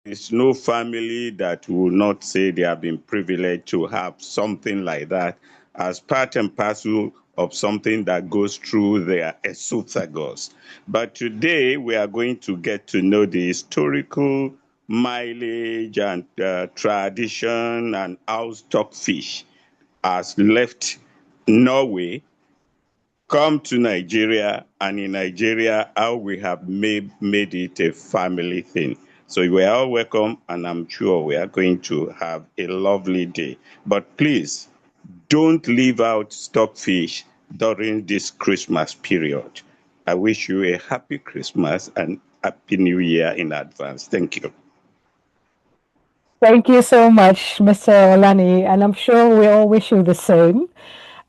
There's no family that will not say they have been privileged to have something like that as part and parcel of something that goes through their esophagus. But today we are going to get to know the historical mileage and tradition and how stockfish has left Norway, come to Nigeria, and in Nigeria, how we have made it a family thing. So you are all welcome, and I'm sure we are going to have a lovely day. But please, don't leave out stockfish during this Christmas period. I wish you a happy Christmas and happy New Year in advance. Thank you. Thank you so much, Mr. Olani, and I'm sure we all wish you the same.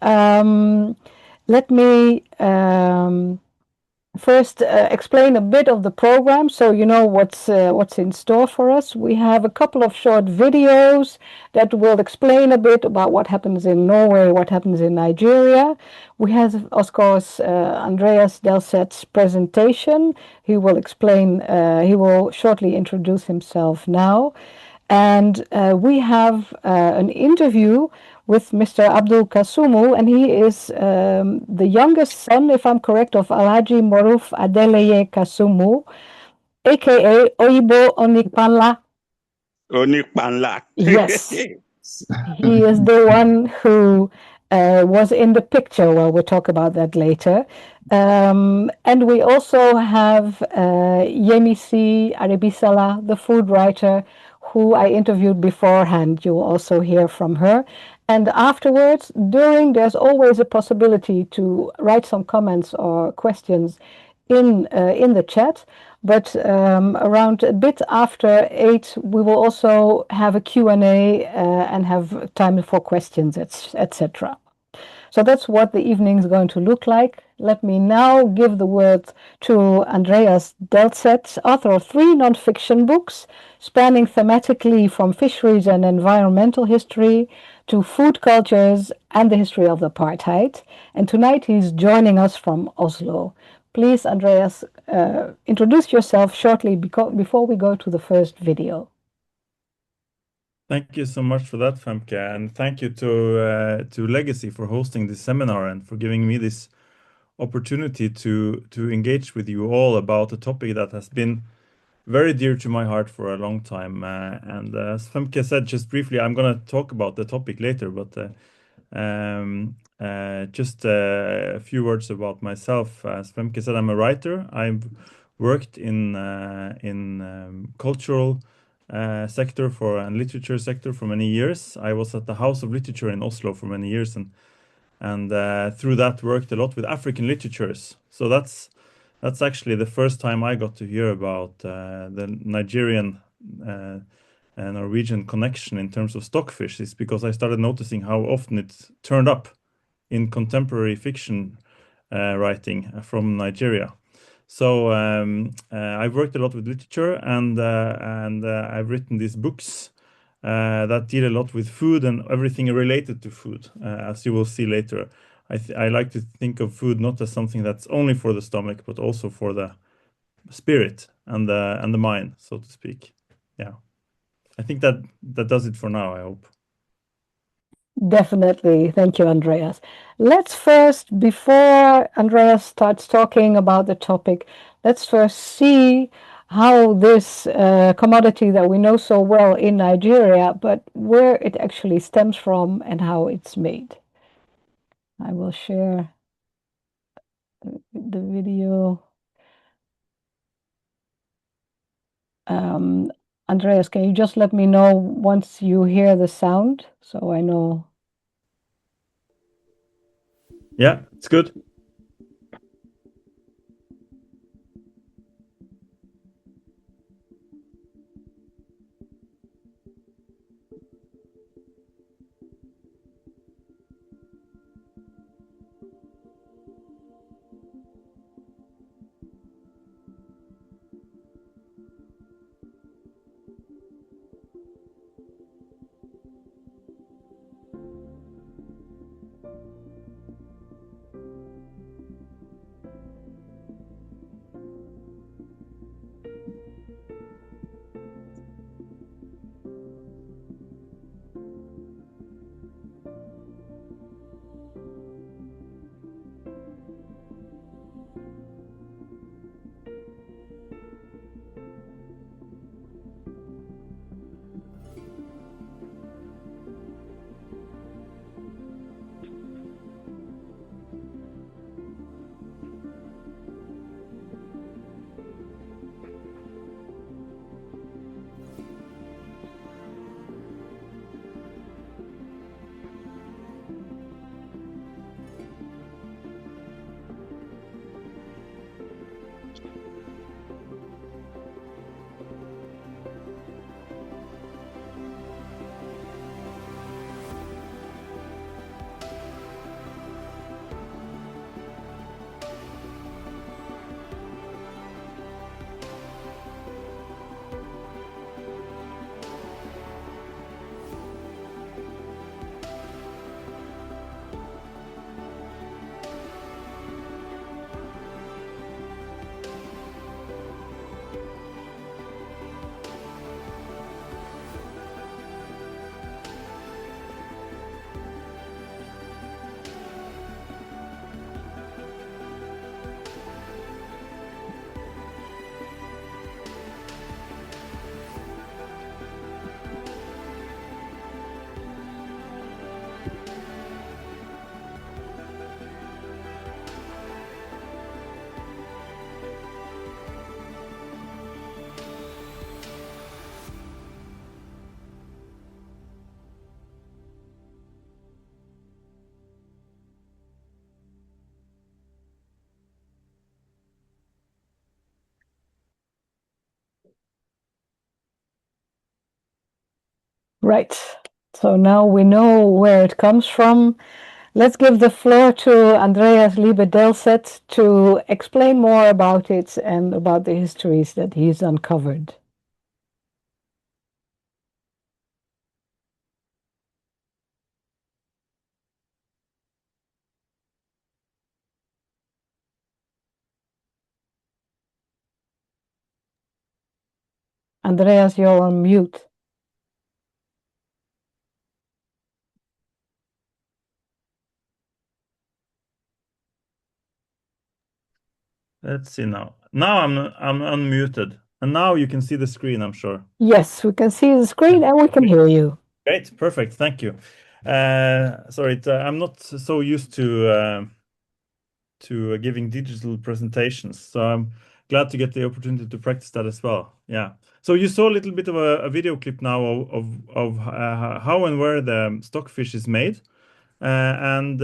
Um, Let me first explain a bit of the program so you know what's in store for us. We have a couple of short videos that will explain a bit about what happens in Norway, what happens in Nigeria. We have, of course, Andreas Delset's presentation. He will explain, he will shortly introduce himself now. And we have an interview with Mr. Abdul Kasumu, and he is the youngest son, if I'm correct, of Alhaji Moruf Adeleye Kasumu, aka Oyibo Onikpanla. Onikpanla. Yes, he is the one who was in the picture. Well, we'll talk about that later. And we also have Yemisi Arabisala, the food writer, who I interviewed beforehand. You'll also hear from her. And afterwards, there's always a possibility to write some comments or questions in the chat. But around a bit after 8, we will also have a Q&A and have time for questions, etc. So that's what the evening is going to look like. Let me now give the word to Andreas Delset, author of 3 non-fiction books, spanning thematically from fisheries and environmental history to food cultures and the history of apartheid. And tonight he's joining us from Oslo. Please, Andreas, introduce yourself shortly before we go to the first video. Thank you so much for that, Femke, and thank you to Legacy for hosting this seminar and for giving me this opportunity to engage with you all about a topic that has been very dear to my heart for a long time. And as Femke said, just briefly, I'm going to talk about the topic later, but just a few words about myself. As Femke said, I'm a writer. I've worked in cultural sector and literature sector for many years. I was at the House of Literature in Oslo for many years, and through that worked a lot with African literatures. So that's actually the first time I got to hear about the Nigerian Norwegian connection in terms of stockfish, is because I started noticing how often it turned up in contemporary fiction writing from Nigeria. So I've worked a lot with literature, and I've written these books that deal a lot with food and everything related to food, as you will see later. I like to think of food not as something that's only for the stomach, but also for the spirit and the mind, so to speak. Yeah, I think that does it for now, I hope. Definitely. Thank you, Andreas. Let's first, before Andreas starts talking about the topic, let's first see how this commodity that we know so well in Nigeria, but where it actually stems from and how it's made. I will share the video. Andreas, can you just let me know once you hear the sound so I know? Yeah, it's good. Right. So now we know where it comes from. Let's give the floor to Andreas Lie Dessert to explain more about it and about the histories that he's uncovered. Andreas, you're on mute. Let's see now. Now I'm unmuted, and now you can see the screen, I'm sure. Yes, we can see the screen and we can hear you. Great, perfect, thank you. Sorry, I'm not so used to giving digital presentations, so I'm glad to get the opportunity to practice that as well. Yeah. So you saw a little bit of a video clip now of how and where the stockfish is made, and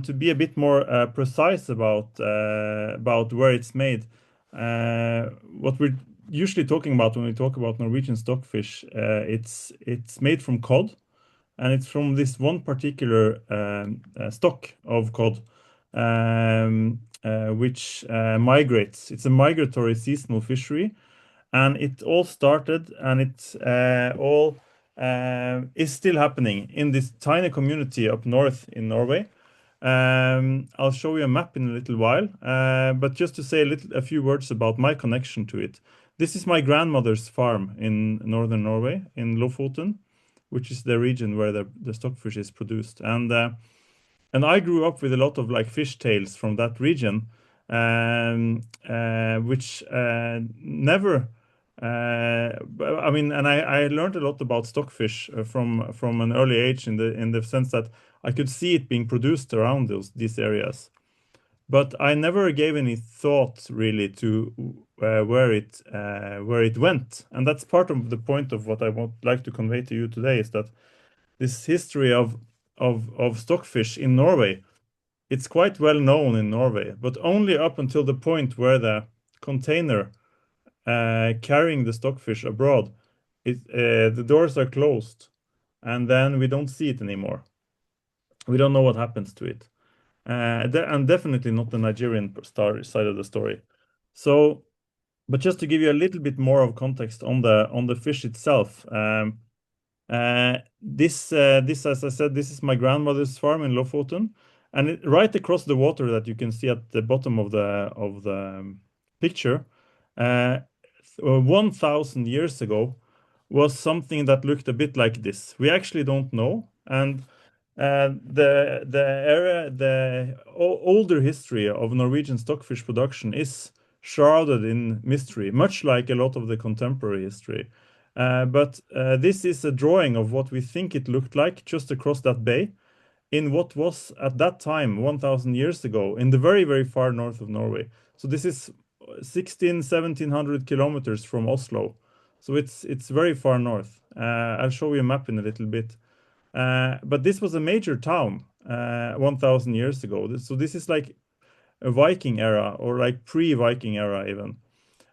to be a bit more precise about where it's made. What we're usually talking about when we talk about Norwegian stockfish, it's made from cod, and it's from this one particular stock of cod, which migrates. It's a migratory seasonal fishery, and it all started, and it all is still happening in this tiny community up north in Norway. I'll show you a map in a little while, but just to say a few words about my connection to it. This is my grandmother's farm in northern Norway, in Lofoten, which is the region where the stockfish is produced. And I grew up with a lot of like fish tales from that region, which never. I mean, and I learned a lot about stockfish from an early age in the sense that I could see it being produced around these areas, but I never gave any thought really to where it went, and that's part of the point of what I would like to convey to you today, is that this history of stockfish in Norway, it's quite well known in Norway, but only up until the point where the container carrying the stockfish abroad, the doors are closed, and then we don't see it anymore. We don't know what happens to it, and definitely not the Nigerian side of the story. So, but just to give you a little bit more of context on the fish itself. This, as I said, this is my grandmother's farm in Lofoten, and right across the water that you can see at the bottom of the picture, 1,000 years ago, was something that looked a bit like this. We actually don't know, and the older history of Norwegian stockfish production is shrouded in mystery, much like a lot of the contemporary history. But this is a drawing of what we think it looked like just across that bay, in what was at that time, 1,000 years ago, in the very, very far north of Norway. So this is 1,700 kilometers from Oslo. So it's very far north. I'll show you a map in a little bit. But this was a major town 1,000 years ago. So this is like a Viking era, or like pre-Viking era even.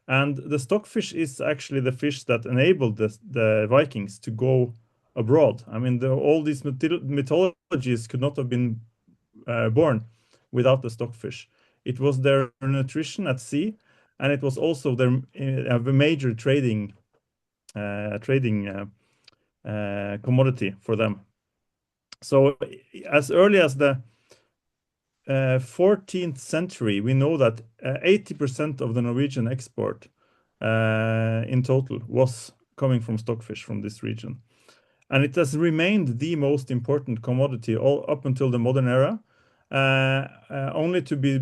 And the stockfish is actually the fish that enabled the Vikings to go abroad. I mean, all these mythologies could not have been born without the stockfish. It was their nutrition at sea, and it was also their major trading commodity for them. So as early as the 14th century, we know that 80% of the Norwegian export in total was coming from stockfish from this region. And it has remained the most important commodity all up until the modern era, only to be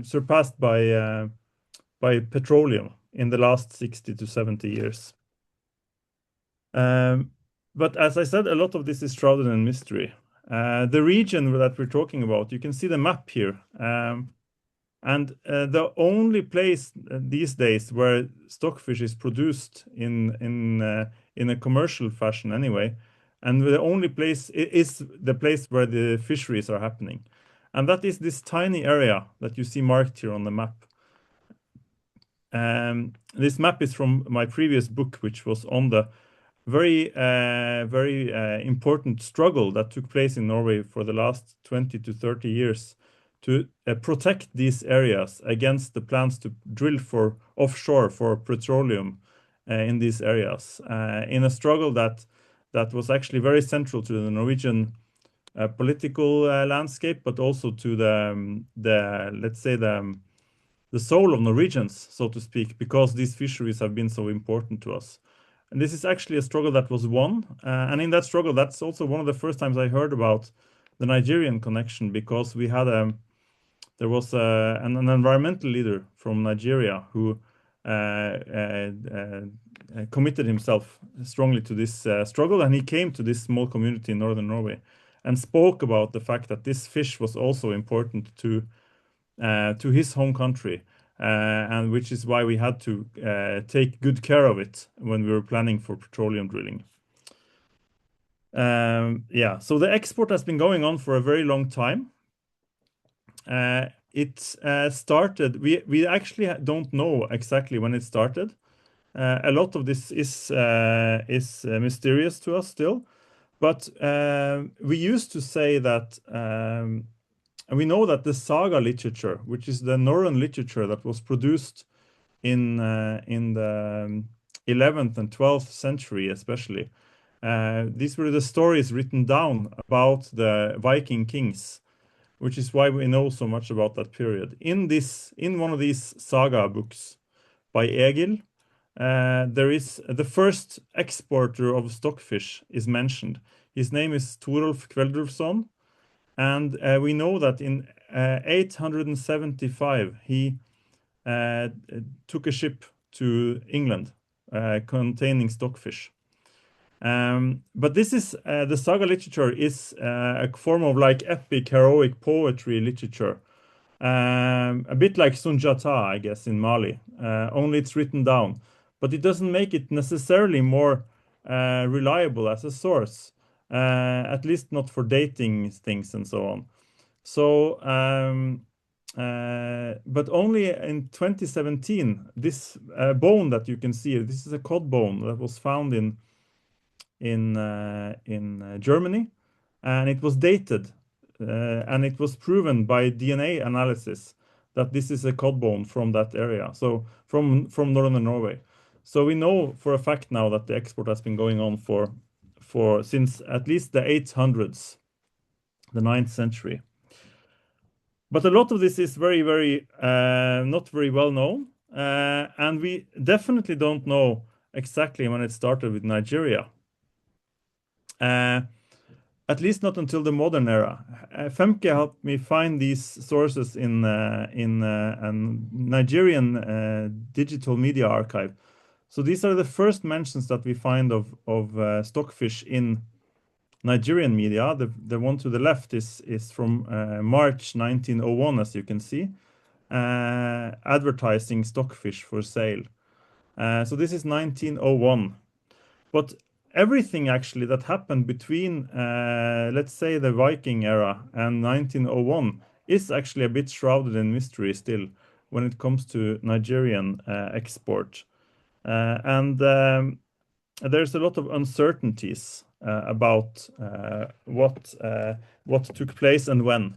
surpassed by petroleum in the last 60 to 70 years. But as I said, a lot of this is shrouded in mystery. The region that we're talking about, you can see the map here. And the only place these days where stockfish is produced in a commercial fashion anyway, and the only place is the place where the fisheries are happening. And that is this tiny area that you see marked here on the map. This map is from my previous book, which was on the very important struggle that took place in Norway for the last 20 to 30 years to protect these areas against the plans to drill for offshore for petroleum in these areas, in a struggle that was actually very central to the Norwegian political landscape, but also to the let's say the soul of Norwegians, so to speak, because these fisheries have been so important to us. And this is actually a struggle that was won. And in that struggle, that's also one of the first times I heard about the Nigerian connection, because we had there was an environmental leader from Nigeria who committed himself strongly to this struggle, and he came to this small community in northern Norway and spoke about the fact that this fish was also important to his home country, and which is why we had to take good care of it when we were planning for petroleum drilling. Yeah, so the export has been going on for a very long time. It started, we actually don't know exactly when it started. A lot of this is mysterious to us still, but we used to say that and we know that the saga literature, which is the Norrøn literature that was produced in the 11th and 12th century especially, these were the stories written down about the Viking kings, which is why we know so much about that period. In one of these saga books by Egil, there is the first exporter of stockfish is mentioned. His name is Torolf Kveldrufsson, and we know that in 875 he took a ship to England containing stockfish. But this is the saga literature is a form of like epic heroic poetry literature, a bit like Sunjata, I guess, in Mali, only it's written down, but it doesn't make it necessarily more reliable as a source, at least not for dating things and so on. So but only in 2017, this bone that you can see, this is a cod bone that was found in Germany, and it was dated, and it was proven by DNA analysis that this is a cod bone from that area, so from northern Norway. So we know for a fact now that the export has been going on for since at least the 800s, the 9th century. But a lot of this is very, very not very well known, and we definitely don't know exactly when it started with Nigeria. At least not until the modern era. Femke helped me find these sources in a Nigerian digital media archive. So these are the first mentions that we find of stockfish in Nigerian media. The one to the left is from March 1901, as you can see, advertising stockfish for sale. So this is 1901. But everything actually that happened between, let's say, the Viking era and 1901 is actually a bit shrouded in mystery still when it comes to Nigerian export. And there's a lot of uncertainties about what took place and when.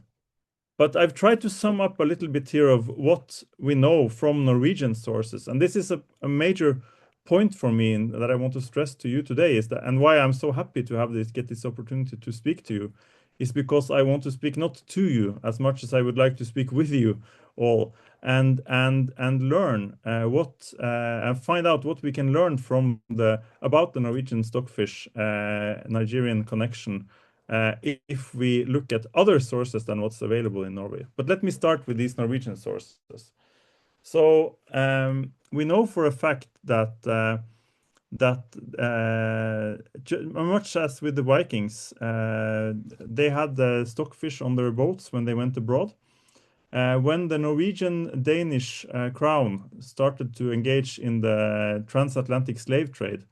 But I've tried to sum up a little bit here of what we know from Norwegian sources. And this is a major point for me that I want to stress to you today, is that, and why I'm so happy to have get this opportunity to speak to you, is because I want to speak not to you as much as I would like to speak with you all, and learn and find out what we can learn from about the Norwegian stockfish Nigerian connection, if we look at other sources than what's available in Norway. But let me start with these Norwegian sources. So we know for a fact that much as with the Vikings, they had the stockfish on their boats when they went abroad. When the Norwegian-Danish crown started to engage in the transatlantic slave trade,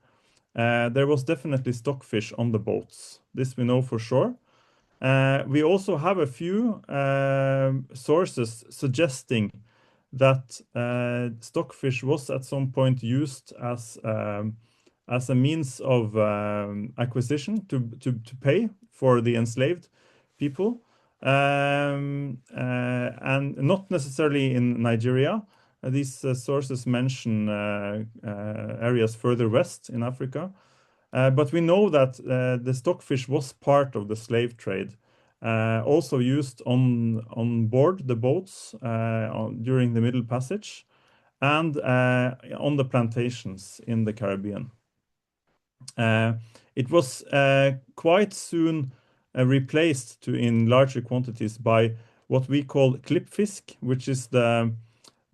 there was definitely stockfish on the boats. This we know for sure. We also have a few sources suggesting that stockfish was at some point used as as a means of acquisition to pay for the enslaved people, and not necessarily in Nigeria. These sources mention areas further west in Africa. But we know that the stockfish was part of the slave trade, also used on board the boats during the Middle Passage, and on the plantations in the Caribbean. It was quite soon replaced in larger quantities by what we call klippfisk, which is the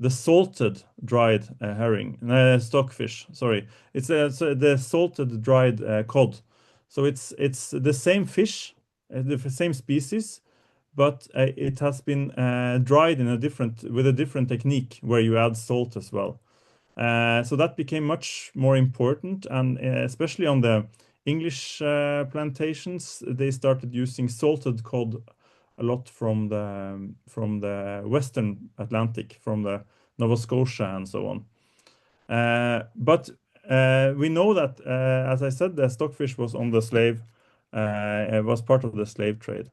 salted dried herring, stockfish. Sorry, it's the salted dried cod. So it's the same fish, the same species, but it has been dried with a different technique where you add salt as well. So that became much more important, and especially on the English plantations, they started using salted cod a lot from the Western Atlantic, from the Nova Scotia and so on. But we know that, as I said, the stockfish was on the slave, was part of the slave trade.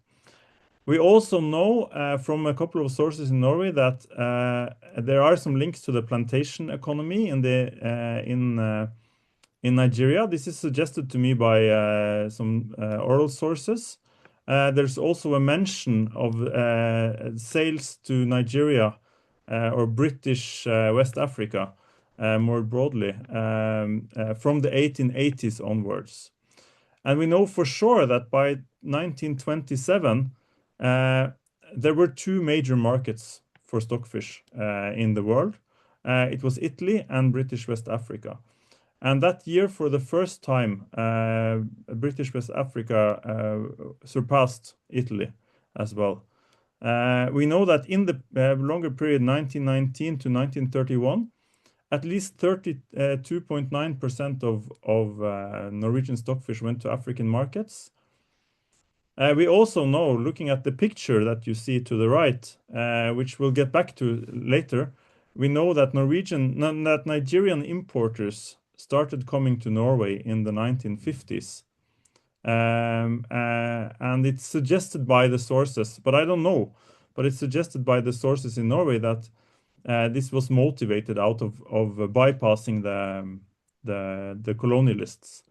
We also know from a couple of sources in Norway that there are some links to the plantation economy in Nigeria. This is suggested to me by some oral sources. There's also a mention of sales to Nigeria or British West Africa more broadly from the 1880s onwards. And we know for sure that by 1927, there were two major markets for stockfish in the world. It was Italy and British West Africa. And that year, for the first time, British West Africa surpassed Italy as well. We know that in the longer period, 1919 to 1931, at least 32.9% of Norwegian stockfish went to African markets. We also know, looking at the picture that you see to the right, which we'll get back to later, we know that Nigerian importers started coming to Norway in the 1950s. And it's suggested by the sources, but I don't know, but it's suggested by the sources in Norway that this was motivated out of bypassing the colonialists,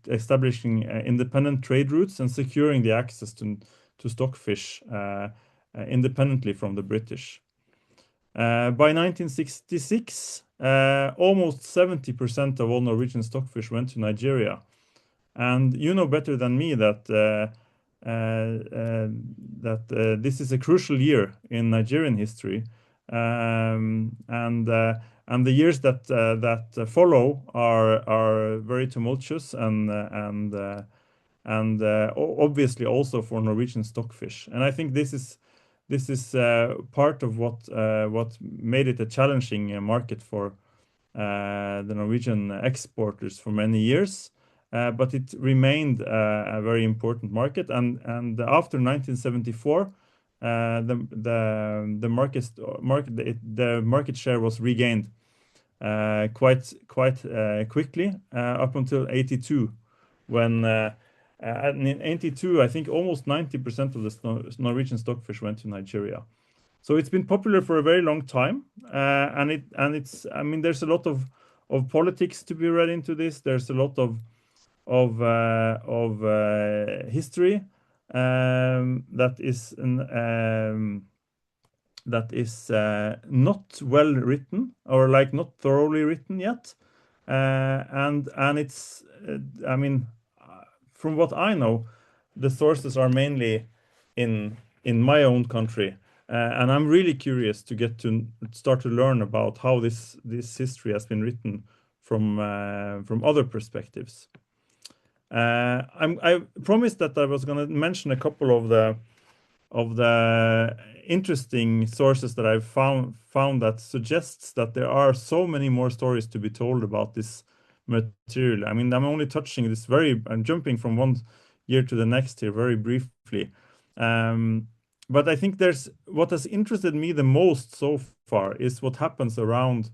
establishing independent trade routes and securing the access to stockfish independently from the British. By 1966, almost 70% of all Norwegian stockfish went to Nigeria. And you know better than me that this is a crucial year in Nigerian history, and the years that follow are very tumultuous and obviously also for Norwegian stockfish. And I think this is part of what made it a challenging market for the Norwegian exporters for many years. But it remained a very important market, and after 1974, the market share was regained quite quickly up until 82, when in 82 I think almost 90% of the Norwegian stockfish went to Nigeria. So it's been popular for a very long time, and it's, I mean, there's a lot of politics to be read into this. There's a lot of history that is not well written, or like not thoroughly written yet, and it's I mean, from what I know, the sources are mainly in my own country, and I'm really curious to get to start to learn about how this history has been written from other perspectives. I promised that I was going to mention a couple of the interesting sources that I've found that suggests that there are so many more stories to be told about this material. I mean, I'm only touching this I'm jumping from one year to the next here very briefly. But I think what has interested me the most so far is what happens around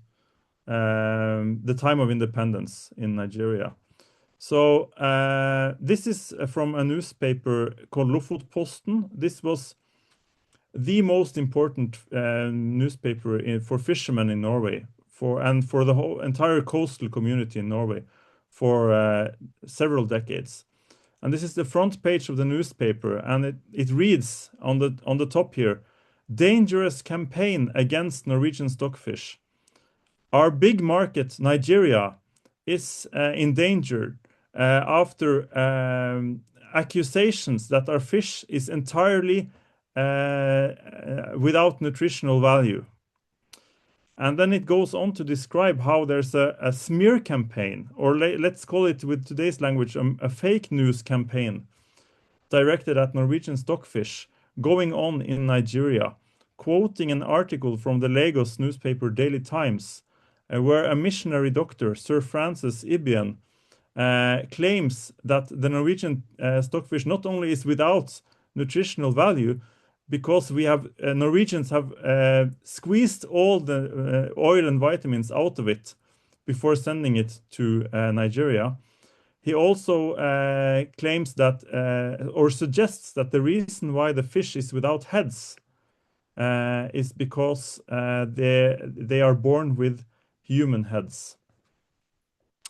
the time of independence in Nigeria. So this is from a newspaper called Lofotposten. This was the most important newspaper for fishermen in Norway, and for the whole entire coastal community in Norway for several decades. And this is the front page of the newspaper, and it reads on the top here, "Dangerous campaign against Norwegian stockfish. Our big market, Nigeria, is endangered after accusations that our fish is entirely without nutritional value." And then it goes on to describe how there's a smear campaign, or let's call it with today's language, a fake news campaign directed at Norwegian stockfish going on in Nigeria, quoting an article from the Lagos newspaper Daily Times, where a missionary doctor, Sir Francis Ibien, claims that the Norwegian stockfish not only is without nutritional value, because Norwegians have squeezed all the oil and vitamins out of it before sending it to Nigeria. He also claims that, or suggests that the reason why the fish is without heads is because they are born with human heads.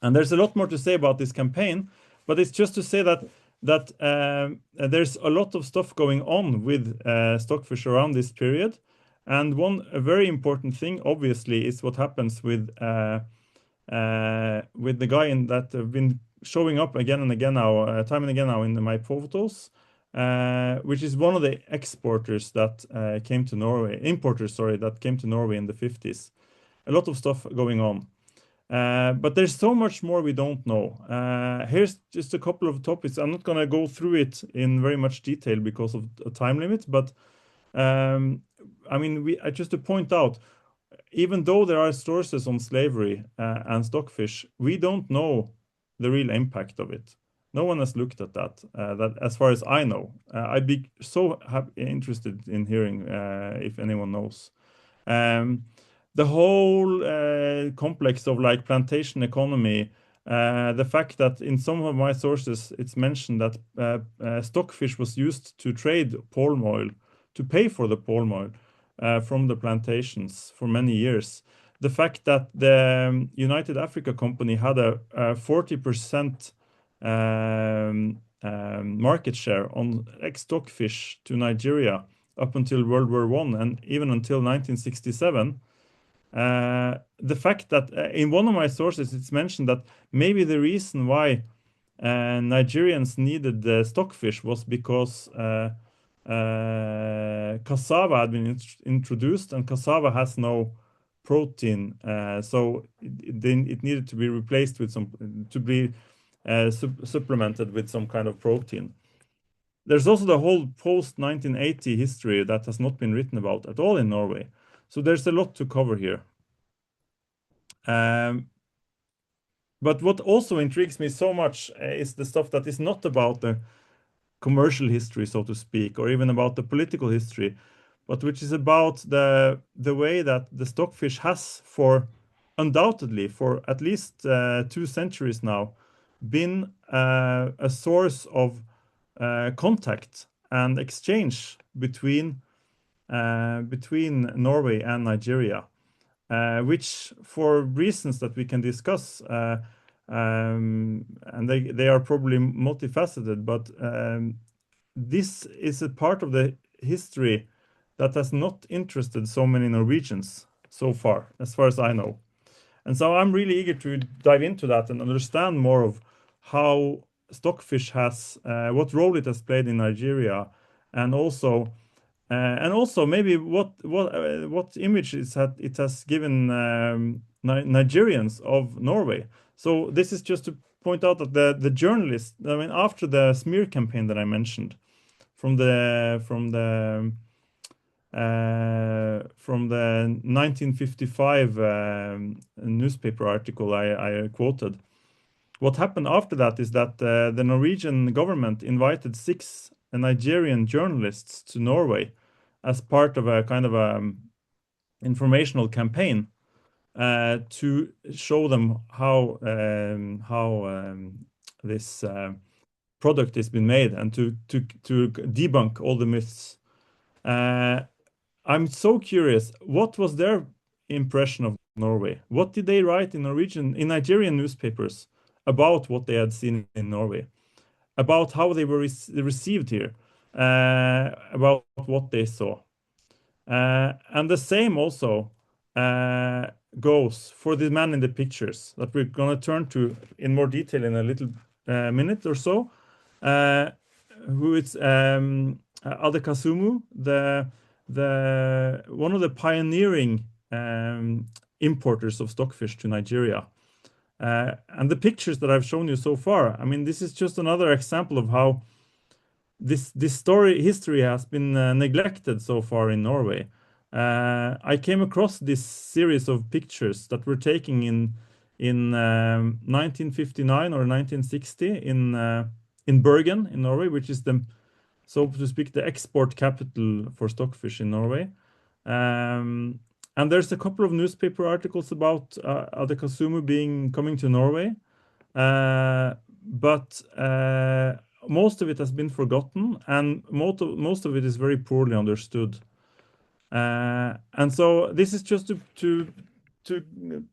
And there's a lot more to say about this campaign, but it's just to say that there's a lot of stuff going on with stockfish around this period. And one very important thing, obviously, is what happens with the guy that have been showing up again and again now, time and again now in my photos, which is one of the exporters that came to Norway, importers, sorry, that came to Norway in the 50s. A lot of stuff going on. But there's so much more we don't know. Here's just a couple of topics. I'm not going to go through it in very much detail because of a time limit, but I mean, just to point out, even though there are sources on slavery and stockfish, we don't know the real impact of it. No one has looked at that, as far as I know. I'd be so interested in hearing if anyone knows. The whole complex of like plantation economy, the fact that in some of my sources it's mentioned that stockfish was used to trade palm oil, to pay for the palm oil from the plantations for many years. The fact that the United Africa Company had a 40% market share on stockfish to Nigeria up until World War I and even until 1967. The fact that in one of my sources it's mentioned that maybe the reason why Nigerians needed the stockfish was because cassava had been introduced, and cassava has no protein, so it needed to be replaced with supplemented with some kind of protein. There's also the whole post-1980 history that has not been written about at all in Norway. So there's a lot to cover here. But what also intrigues me so much is the stuff that is not about the commercial history, so to speak, or even about the political history, but which is about the way that the stockfish has, undoubtedly for at least 2 centuries now, been a source of contact and exchange between Norway and Nigeria, which, for reasons that we can discuss, and they are probably multifaceted, but this is a part of the history that has not interested so many Norwegians so far as I know. And so I'm really eager to dive into that and understand more of how stockfish has, what role it has played in Nigeria, and also maybe what image it has given Nigerians of Norway. So this is just to point out that the journalists, I mean, after the smear campaign that I mentioned from the 1955 newspaper article I quoted, what happened after that is that the Norwegian government invited 6 Nigerian journalists to Norway as part of a kind of informational campaign to show them how this product has been made, and to debunk all the myths. I'm so curious, what was their impression of Norway? What did they write in Nigerian newspapers about what they had seen in Norway, about how they were received here, about what they saw? And the same also goes for the man in the pictures that we're going to turn to in more detail in a little minute or so, who is Ade Kasumu, one of the pioneering importers of stockfish to Nigeria. And the pictures that I've shown you so far, I mean, this is just another example of how this history has been neglected so far in Norway. I came across this series of pictures that were taken in 1959 or 1960 in Bergen in Norway, which is the, so to speak, the export capital for stockfish in Norway. And there's a couple of newspaper articles about Ade Kasumu coming to Norway, but most of it has been forgotten, and most of it is very poorly understood. And so this is just to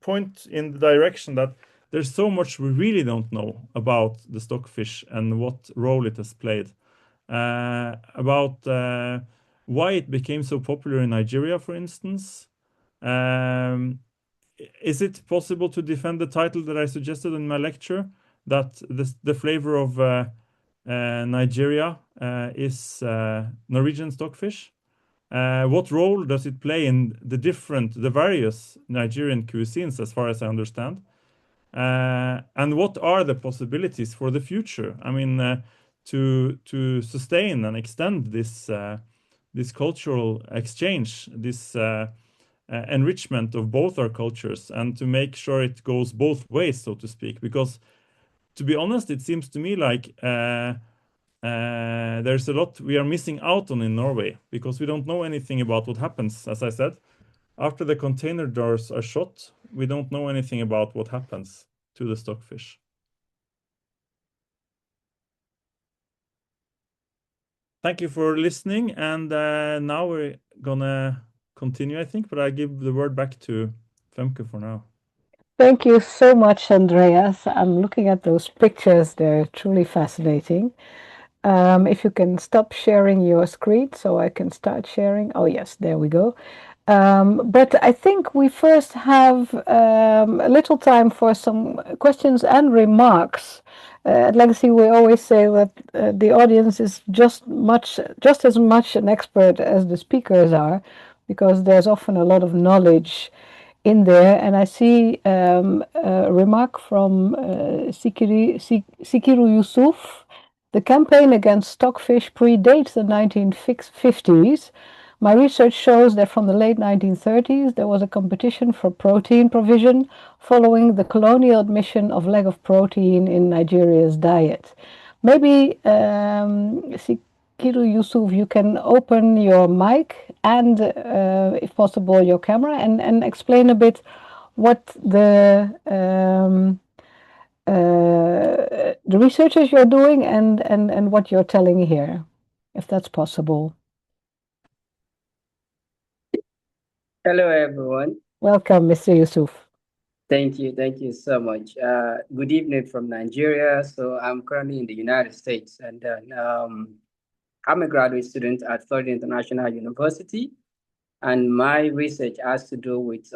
point in the direction that there's so much we really don't know about the stockfish and what role it has played, about why it became so popular in Nigeria, for instance. Is it possible to defend the title that I suggested in my lecture, that the flavor of Nigeria is Norwegian stockfish? What role does it play in the various Nigerian cuisines, as far as I understand? And what are the possibilities for the future? I mean, to sustain and extend this cultural exchange, this enrichment of both our cultures, and to make sure it goes both ways, so to speak. Because, to be honest, it seems to me like there's a lot we are missing out on in Norway, because we don't know anything about what happens. As I said, after the container doors are shut, we don't know anything about what happens to the stockfish. Thank you for listening, and now we're gonna continue, I think, but I give the word back to Femke for now. Thank you so much, Andreas. I'm looking at those pictures. They're truly fascinating. If you can stop sharing your screen so I can start sharing. Oh, yes, there we go. But I think we first have a little time for some questions and remarks. At Legacy, we always say that the audience is just as much an expert as the speakers are, because there's often a lot of knowledge in there. And I see a remark from Sikiru Yusuf. The campaign against stockfish predates the 1950s. My research shows that from the late 1930s, there was a competition for protein provision following the colonial admission of lack of protein in Nigeria's diet. Maybe, Sikiru Yusuf, you can open your mic and, if possible, your camera, and explain a bit what the researches you're doing and what you're telling here, if that's possible. Hello, everyone. Welcome, Mr. Yusuf. Thank you so much. Good evening from Nigeria. So I'm currently in the United States, and I'm a graduate student at Florida International University, and my research has to do with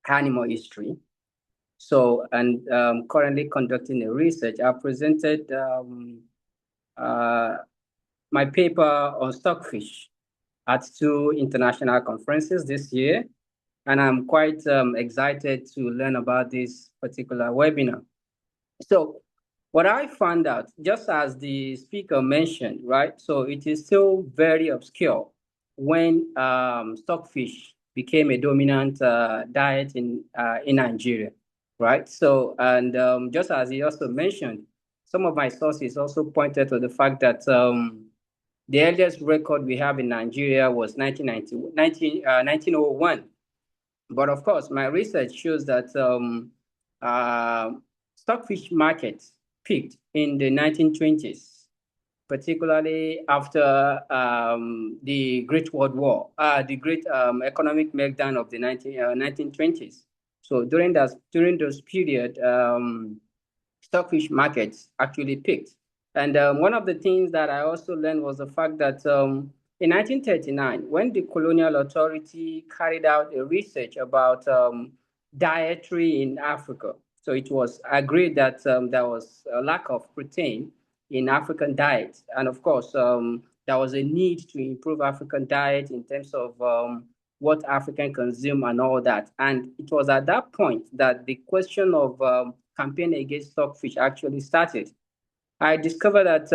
animal history. So, and currently conducting a research. I presented my paper on stockfish at 2 international conferences this year, and I'm quite excited to learn about this particular webinar. So what I found out, just as the speaker mentioned, right? So it is still very obscure when stockfish became a dominant diet in Nigeria, right? So, and just as he also mentioned, some of my sources also pointed to the fact that the earliest record we have in Nigeria was 1901. But of course, my research shows that stockfish market peaked in the 1920s, particularly after the Great World War, the great economic meltdown of the 1920s. So during those period, stockfish markets actually peaked. And one of the things that I also learned was the fact that in 1939, when the colonial authority carried out a research about dietary in Africa, so it was agreed that there was a lack of protein in African diet. And of course, there was a need to improve African diet in terms of what African consume and all that. And it was at that point that the question of campaign against stockfish actually started. I discovered that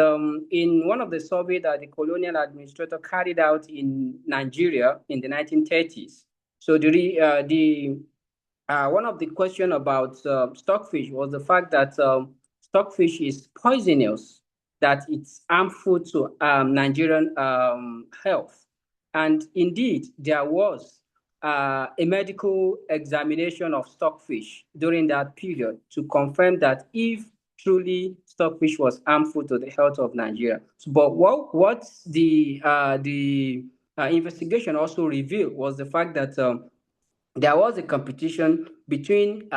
in one of the surveys that the colonial administrator carried out in Nigeria in the 1930s. So one of the question about stockfish was the fact that stockfish is poisonous, that it's harmful to Nigerian health. And indeed, there was a medical examination of stockfish during that period to confirm that if truly stockfish was harmful to the health of Nigeria. But what the investigation also revealed was the fact that there was a competition between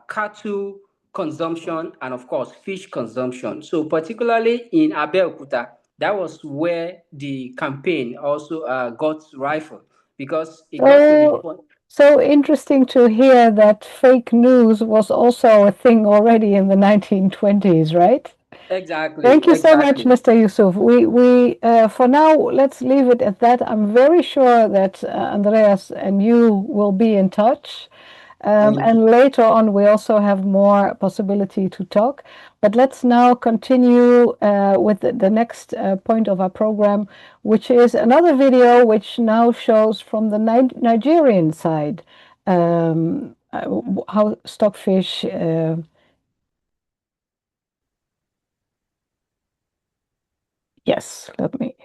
cattle consumption and, of course, fish consumption. So particularly in Abeokuta, that was where the campaign also got rifled, because it got to the point. So interesting to hear that fake news was also a thing already in the 1920s, right? Exactly. Thank you so much, Exactly. Mr. Yusuf. We for now, let's leave it at that. I'm very sure that Andreas and you will be in touch. And later on, we also have more possibility to talk. But let's now continue with the next point of our program, which is another video which now shows from the Nigerian side how stockfish. Yes, let me.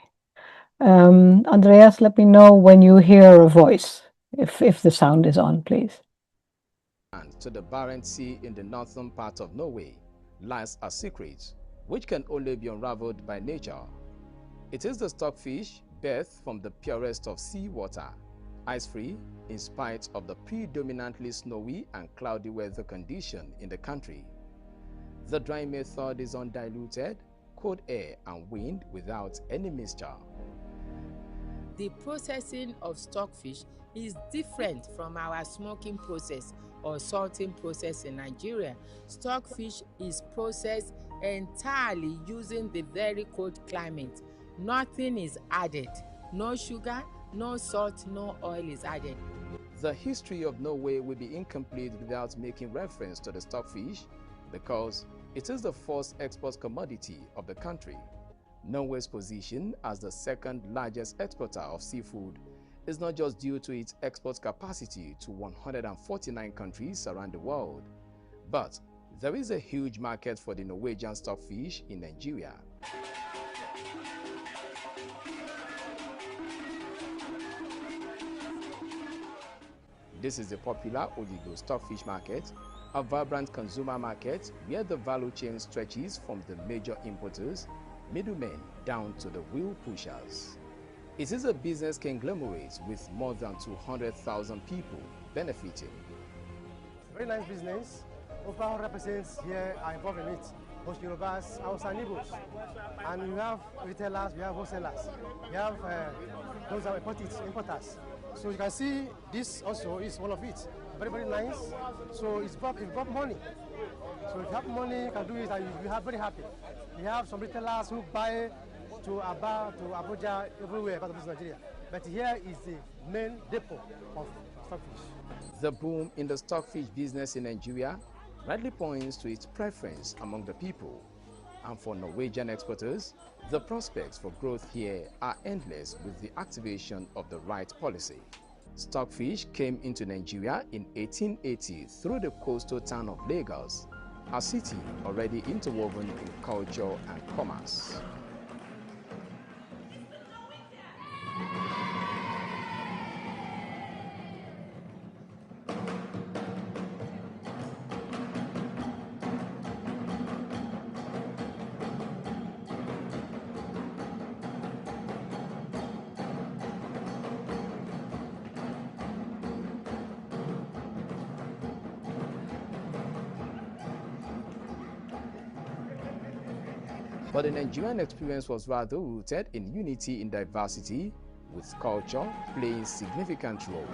Andreas, let me know when you hear a voice, if the sound is on, please. To the Barents Sea in the northern part of Norway lies a secret which can only be unraveled by nature. It is the stockfish birthed from the purest of sea water, ice-free in spite of the predominantly snowy and cloudy weather condition in the country. The drying method is undiluted, cold air and wind without any mixture. The processing of stockfish is different from our smoking process or salting process in Nigeria. Stockfish is processed entirely using the very cold climate. Nothing is added. No sugar, no salt, no oil is added. The history of Norway will be incomplete without making reference to the stockfish, because it is the first export commodity of the country. Norway's position as the second largest exporter of seafood is not just due to its export capacity to 149 countries around the world, but there is a huge market for the Norwegian stockfish in Nigeria. This is the popular Odigo stockfish market, a vibrant consumer market where the value chain stretches from the major importers, middlemen, down to the wheel pushers. It is a business conglomerate with more than 200,000 people benefiting. Very nice business. Over 100% here are involved in it. Most Yorubas, Hausa, and Igbos. And we have retailers, we have wholesalers, we have those are importers. So you can see this also is one of it. Very, very nice. So it's got money. So if you have money, you can do it and you are very happy. We have some retailers who buy to Aba, to Abuja, everywhere part of Nigeria. But here is the main depot of stockfish. The boom in the stockfish business in Nigeria rightly points to its preference among the people. And for Norwegian exporters, the prospects for growth here are endless with the activation of the right policy. Stockfish came into Nigeria in 1880 through the coastal town of Lagos, a city already interwoven in culture and commerce. But the Nigerian experience was rather rooted in unity in diversity, with culture playing a significant role.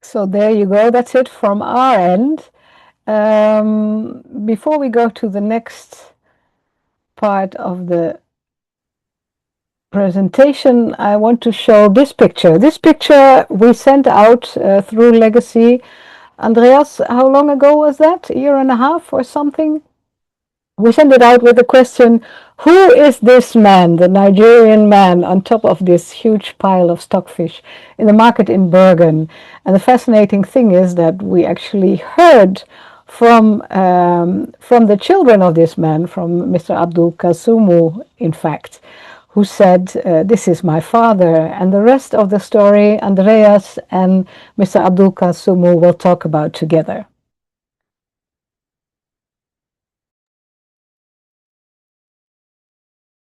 So there you go. That's it from our end. Before we go to the next part of the presentation, I want to show this picture. This picture we sent out through Legacy. Andreas, how long ago was that? A year and a half or something? We sent it out with the question, who is this man, the Nigerian man, on top of this huge pile of stockfish in the market in Bergen? And the fascinating thing is that we actually heard from the children of this man, from Mr. Abdul Kasumu, in fact, who said, this is my father. And the rest of the story, Andreas and Mr. Abdul Kasumu will talk about together.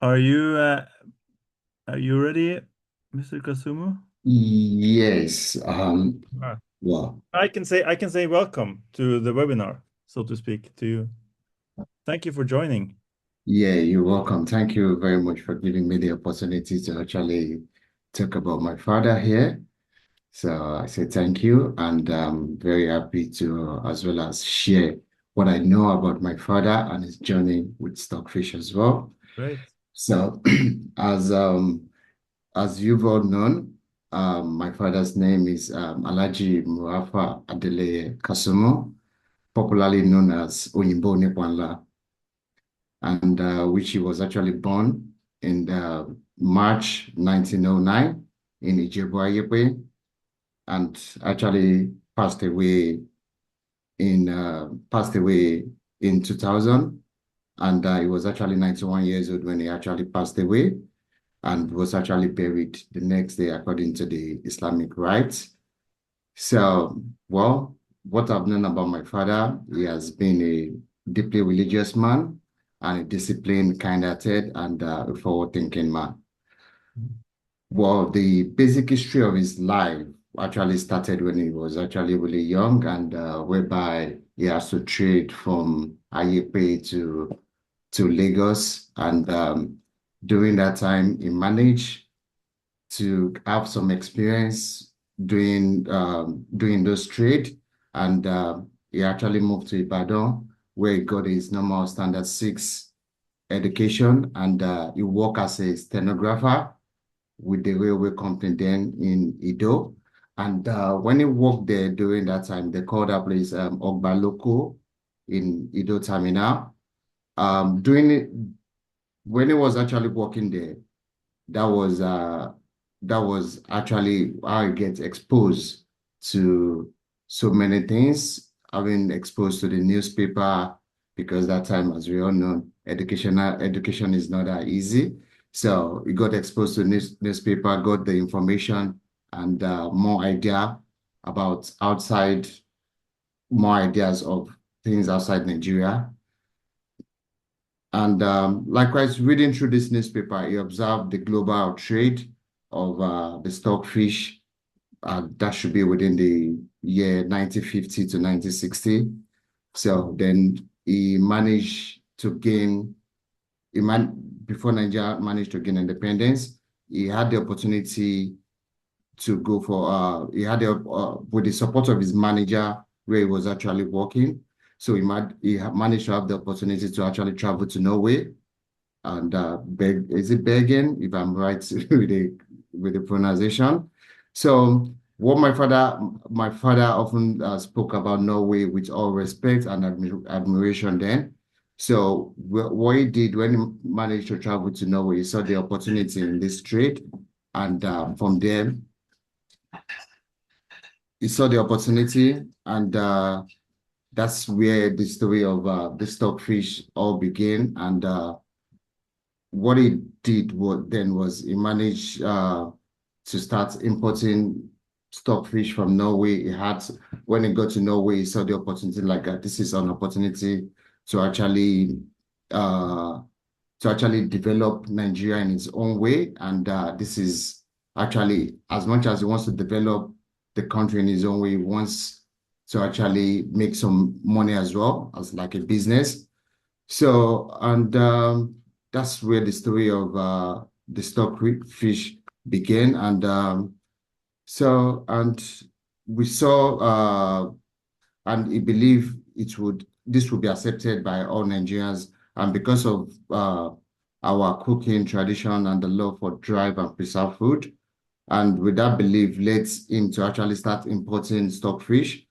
Are you ready, Mr. Kasumu? Yes. Well, I can say welcome to the webinar, so to speak, to you. Thank you for joining. yeah, you're welcome. Thank you very much for giving me the opportunity to actually talk about my father here. So I say thank you, and I'm very happy to as well as share what I know about my father and his journey with Stockfish as well. Great. So as you've all known, my father's name is Alhaji Murafa Adele Kasumu, popularly known as Oyinbo Nepwanla, and which he was actually born in March 1909 in Ijebu-Ayepe, and actually passed away in 2000, and he was actually 91 years old when he actually passed away, and was actually buried the next day according to the Islamic rites. So, well, what I've known about my father, he has been a deeply religious man and a disciplined, kind-hearted, and a forward-thinking man. Well, the basic history of his life actually started when he was actually really young, and whereby he has to trade from Ayepe to Lagos, and during that time he managed to have some experience doing those trade, and he actually moved to Ibadan, where he got his normal standard 6 education, and he worked as a stenographer with the railway company then in Ido. And when he worked there during that time, they called that place Ogbaloko in Ido Terminal. When he was actually working there, that was actually how he gets exposed to so many things, having exposed to the newspaper, because that time, as we all know, education is not that easy. So he got exposed to newspaper, got the information and more idea about more ideas of things outside Nigeria. And likewise, reading through this newspaper, he observed the global trade of the stockfish. That should be within the year 1950 to 1960. So then he managed to gain, before Nigeria managed to gain independence, he had the opportunity to go for, with the support of his manager, where he was actually working. So he managed to have the opportunity to actually travel to Norway, and is it Bergen, if I'm right with the pronunciation? So what my father often spoke about Norway with all respect and admiration then. So what he did when he managed to travel to Norway, he saw the opportunity in this trade, and from there he saw the opportunity, and that's where the story of the stockfish all began. And what he did was he managed to start importing stockfish from Norway. When he got to Norway, he saw the opportunity, like this is an opportunity to actually to actually develop Nigeria in its own way. And this is actually, as much as he wants to develop the country in his own way, he wants to actually make some money as well, as like a business. So, and that's where the story of the Stockfish began. And we saw, and he believed this would be accepted by all Nigerians. And because of our cooking tradition and the love for dry and preserved food, and with that belief led him to actually start importing stockfish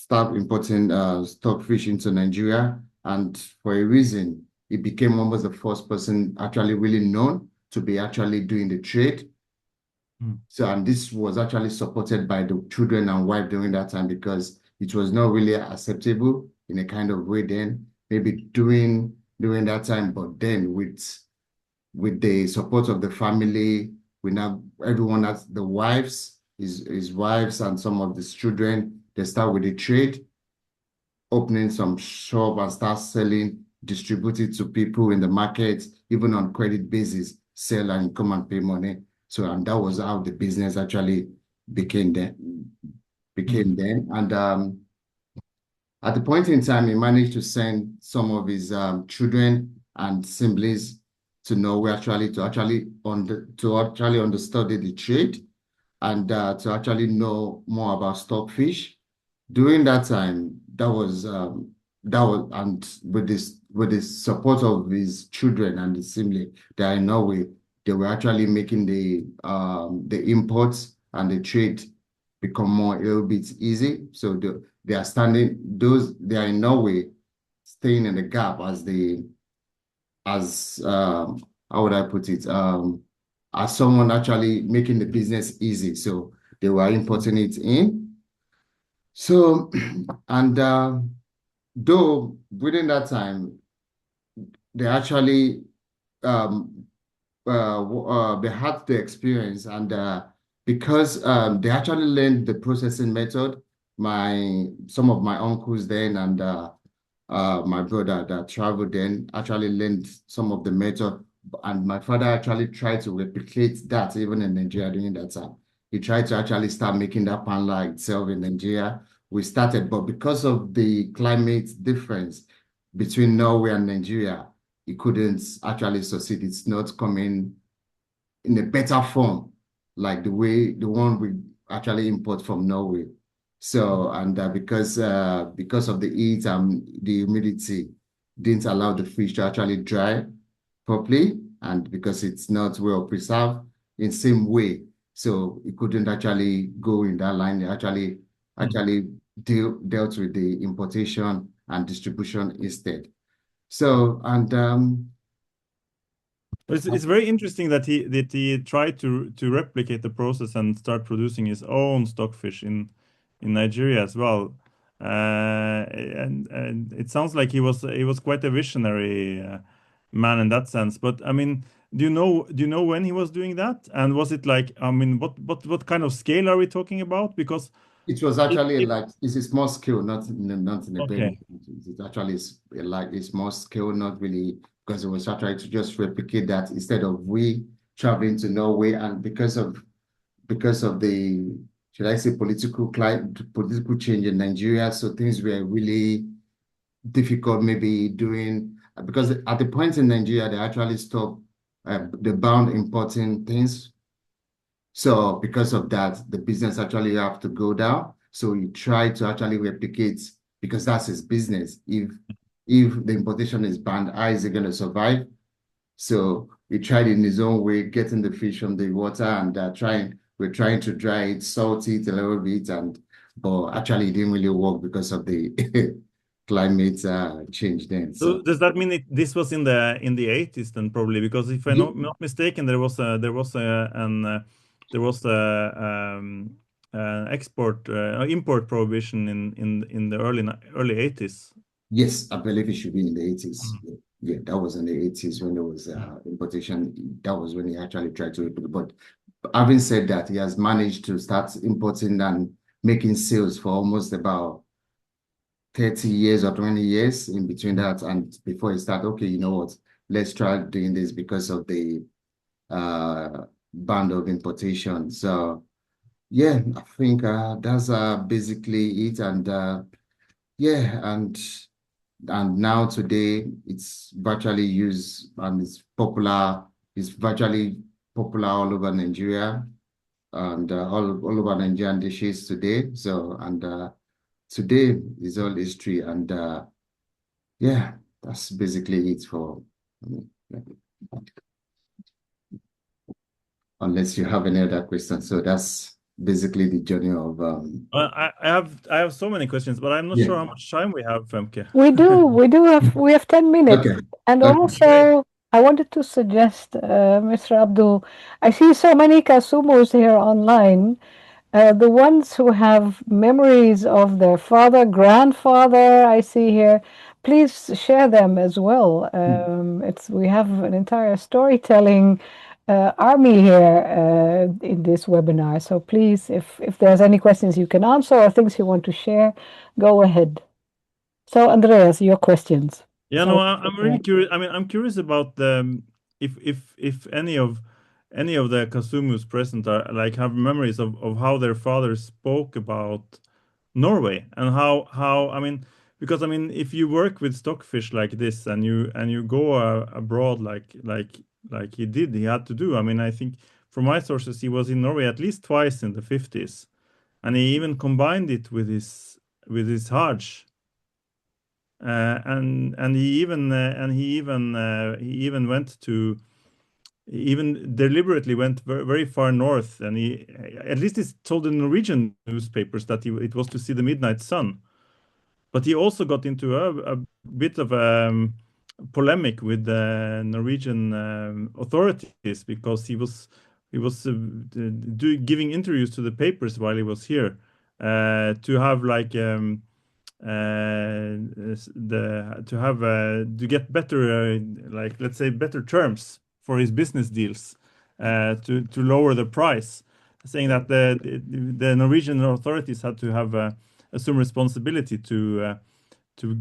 stockfish into Nigeria. And for a reason, he became almost the first person actually really known to be actually doing the trade. So, and this was actually supported by the children and wife during that time, because it was not really acceptable in a kind of way then, maybe during that time, but then with the support of the family, we now, everyone has the wives, his wives and some of his children, they start with the trade, opening some shop and start selling, distribute it to people in the market, even on credit basis, sell and come and pay money. So, and that was how the business actually became then. And at the point in time, he managed to send some of his children and siblings to Norway to actually understudy the trade and to actually know more about stockfish. During that time, and with the support of his children and his siblings, they are in Norway. They were actually making the imports and the trade become a little bit easy. So they are in Norway, staying in the gap how would I put it? As someone actually making the business easy. So they were importing it in. So, and though within that time, they actually they had the experience, and because they actually learned the processing method. Some of my uncles then and my brother that traveled then actually learned some of the method, and my father actually tried to replicate that even in Nigeria during that time. He tried to actually start making that panla itself in Nigeria. We started, but because of the climate difference between Norway and Nigeria, he couldn't actually succeed. It's not coming in a better form like the one we actually import from Norway. So, and because of the heat and the humidity didn't allow the fish to actually dry properly, and because it's not well preserved in same way, so it couldn't actually go in that line. They actually dealt with the importation and distribution instead. So, and it's very interesting that he tried to replicate the process and start producing his own stockfish in Nigeria as well. And it sounds like he was quite a visionary man in that sense. But I mean, do you know when he was doing that? And was it like, I mean, what kind of scale are we talking about? Because it was actually it's a small scale, not in a okay. big. It's actually like a small scale, not really, because it was trying to just replicate that instead of we traveling to Norway, and because of the, should I say, political change in Nigeria, so things were really difficult maybe doing, because at the point in Nigeria they actually stopped the bound importing things. So because of that, the business actually have to go down. So he tried to actually replicate, because that's his business. If the importation is banned, how is he going to survive? So he tried in his own way, getting the fish from the water and we're trying to dry it, salt it a little bit, but actually it didn't really work because of the climate change then. So does that mean this was in the 80s then, probably? Because if I'm not mistaken, there was an import prohibition in the early 80s. Yes, I believe it should be in the 80s. Yeah, that was in the 80s when there was importation. That was when he actually tried to, but having said that, he has managed to start importing and making sales for almost about 30 years or 20 years in between that, and before you start, okay, you know what, let's try doing this because of the ban of importation. So yeah, I think that's basically it. And yeah, and now today it's virtually used and it's popular. It's virtually popular all over Nigeria and all over Nigerian dishes today. So and today is all history, and yeah, that's basically it for me. Unless you have any other questions. So that's basically the journey of I have so many questions, but I'm not yeah. sure how much time we have, Femke. We have 10 minutes. Okay. And Okay. also, I wanted to suggest, Mr. Abdul, I see so many Kasumus here online. The ones who have memories of their father, grandfather, I see here, please share them as well. We have an entire storytelling army here in this webinar. So please, if there's any questions you can answer or things you want to share, go ahead. So Andreas, your questions. Yeah, no, I'm really curious. I mean, I'm curious about the if any of the Kasumus present are like have memories of how their fathers spoke about Norway and how I mean, because I mean, if you work with stockfish like this and you go abroad like he did, he had to do. I mean, I think from my sources he was in Norway at least twice in the 50s, and he even combined it with his Hajj. And he even went to, he even deliberately went very, very far north, and he at least he told the Norwegian newspapers that it was to see the midnight sun. But he also got into a bit of polemic with the Norwegian authorities because he was giving interviews to the papers while he was here to have like to get better like let's say better terms for his business deals, to lower the price, saying that the Norwegian authorities had to have some responsibility to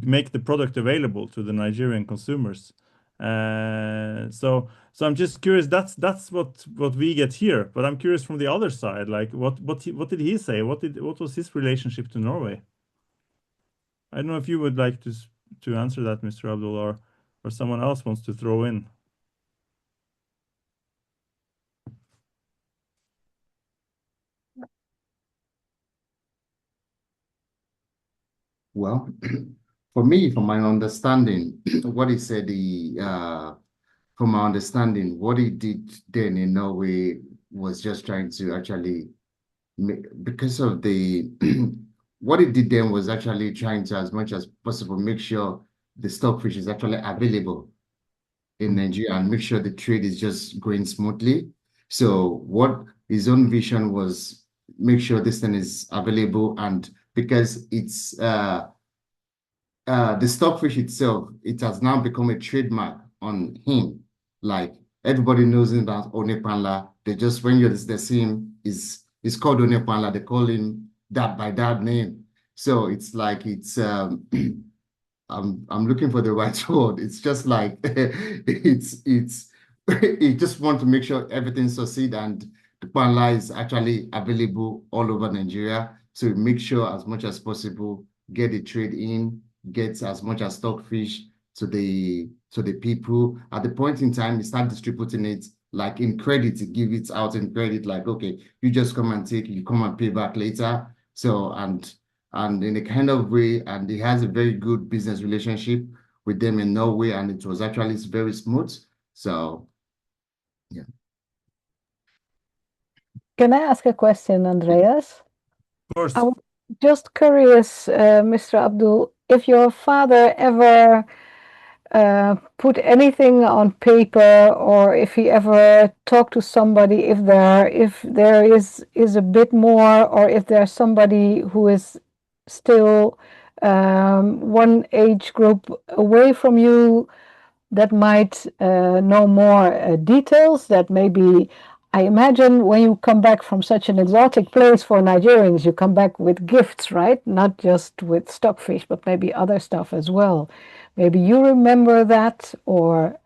make the product available to the Nigerian consumers. So I'm just curious. That's what we get here. But I'm curious from the other side. Like what did he say? What was his relationship to Norway? I don't know if you would like to answer that, Mr. Abdul, or someone else wants to throw in. Well, for me, from my understanding, what he said, from my understanding, what he did then in Norway was just trying to actually because of the what he did then was actually trying to, as much as possible, make sure the stockfish is actually available in Nigeria and make sure the trade is just going smoothly. So what his own vision was, make sure this thing is available, and because it's the stockfish itself, it has now become a trademark on him. Like everybody knows him as Onepanla. They just, when they see him, is called Onepanla. They call him that by that name. So it's like it's I'm looking for the right word. It's just like it's it just want to make sure everything succeed and the panla is actually available all over Nigeria. So make sure as much as possible, get the trade in, get as much as stockfish to the people. At the point in time, you start distributing it like in credit, give it out in credit, like, okay, you just come and take, you come and pay back later. So, and in a kind of way, and he has a very good business relationship with them in Norway, and it was actually very smooth. So, yeah. Can I ask a question, Andreas? Of course. I'm just curious, Mr. Abdul, if your father ever put anything on paper, or if he ever talked to somebody, if there is a bit more, or if there's somebody who is still one age group away from you that might know more details that maybe I imagine when you come back from such an exotic place for Nigerians, you come back with gifts, right? Not just with stockfish, but maybe other stuff as well. Maybe you remember that, or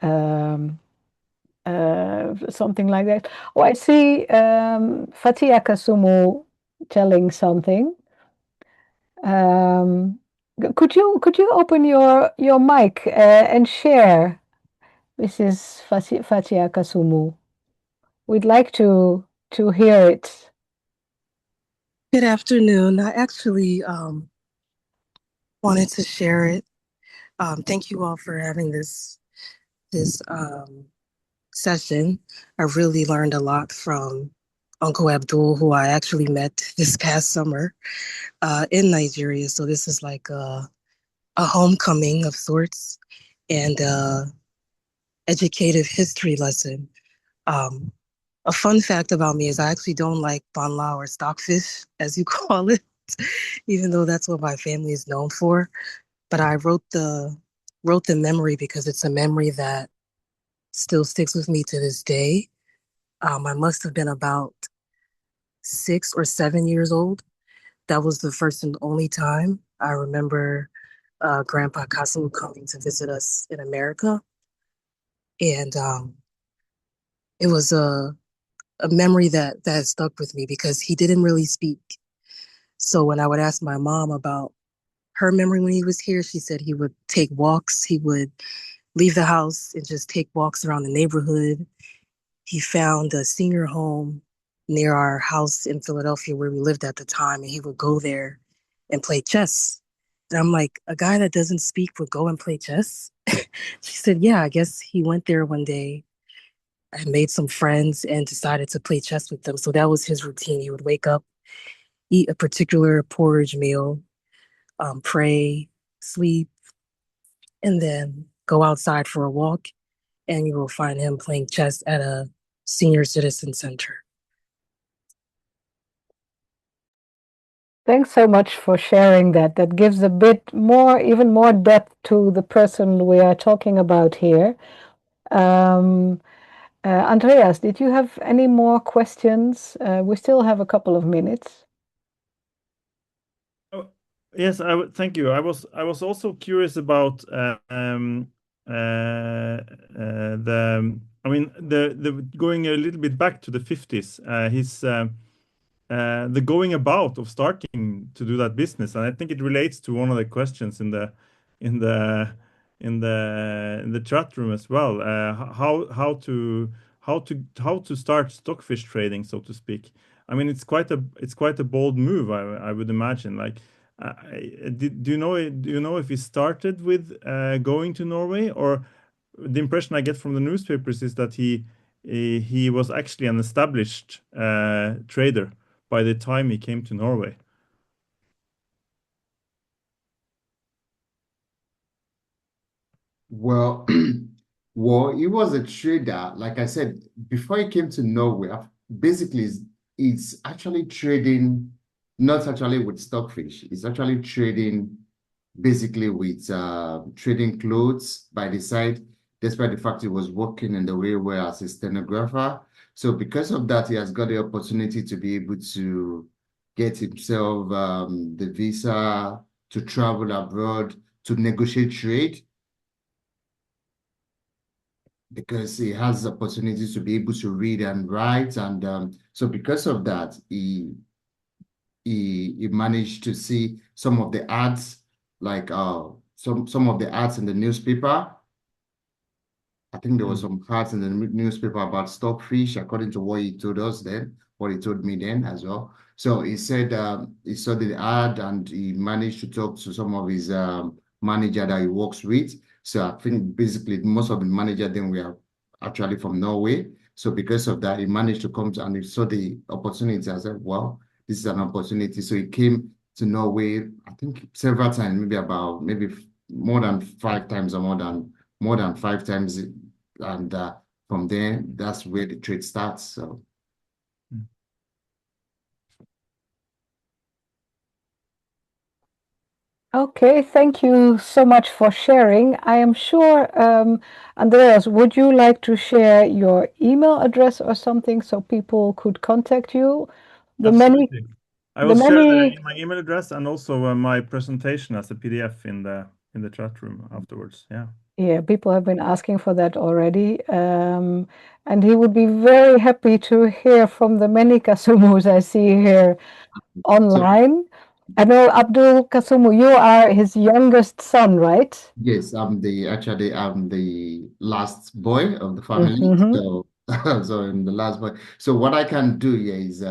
something like that. Oh, I see Fatia Kasumu telling something. Could you open your mic and share? This is Fatia Kasumu. We'd like to hear it. Good afternoon. I actually wanted to share it. Thank you all for having this session. I really learned a lot from Uncle Abdul, who I actually met this past summer in Nigeria. So this is like a homecoming of sorts and educative history lesson. A fun fact about me is I actually don't like banla or stockfish, as you call it, even though that's what my family is known for. But I wrote the memory because it's a memory that still sticks with me to this day. I must have been about 6 or 7 years old. That was the first and only time I remember Grandpa Kasumu coming to visit us in America. And it was a memory that stuck with me because he didn't really speak. So when I would ask my mom about her memory when he was here, she said he would take walks. He would leave the house and just take walks around the neighborhood. He found a senior home near our house in Philadelphia where we lived at the time, and he would go there and play chess. And I'm like, a guy that doesn't speak would go and play chess? She said, yeah, I guess he went there one day. I made some friends and decided to play chess with them. So that was his routine. He would wake up, eat a particular porridge meal, pray, sleep, and then go outside for a walk. And you will find him playing chess at a senior citizen center. Thanks so much for sharing that. That gives a bit more, even more depth to the person we are talking about here. Andreas, did you have any more questions? We still have a couple of minutes. Oh, yes, thank you. I was also curious about the going a little bit back to the 50s. The going about of starting to do that business, and I think it relates to one of the questions in the chat room as well. How to start stockfish trading, so to speak. I mean, it's quite a bold move. I would imagine. Like, do you know if he started with going to Norway, or the impression I get from the newspapers is that he was actually an established trader by the time he came to Norway. Well, he was a trader. Like I said, before he came to Norway, basically it's actually trading, not actually with stockfish. It's actually trading basically with trading clothes by the side, despite the fact he was working in the railway as a stenographer. So because of that, he has got the opportunity to be able to get himself the visa to travel abroad, to negotiate trade, because he has the opportunity to be able to read and write. And so because of that, he managed to see some of the ads, like some of the ads in the newspaper. I think there was some ads in the newspaper about stockfish, according to what he told us then, what he told me then as well. So he said he saw the ad and he managed to talk to some of his manager that he works with. So I think basically most of the manager then were actually from Norway. So because of that, he managed to come to, and he saw the opportunity. I said, well, this is an opportunity. So he came to Norway, I think several times, maybe more than 5 times, or more than 5 times. And from there, that's where the trade starts. So. Okay, thank you so much for sharing. I am sure, Andreas, would you like to share your email address or something so people could contact you? Absolutely. I will the share many, my email address and also my presentation as a PDF in the chat room afterwards. Yeah. yeah, people have been asking for that already. And he would be very happy to hear from the many Kasumus I see here So online. I know Abdul Kasumu, you are his youngest son, right? yes, I'm the last boy of the family. Mhm. So so I'm the last boy. So what I can do here is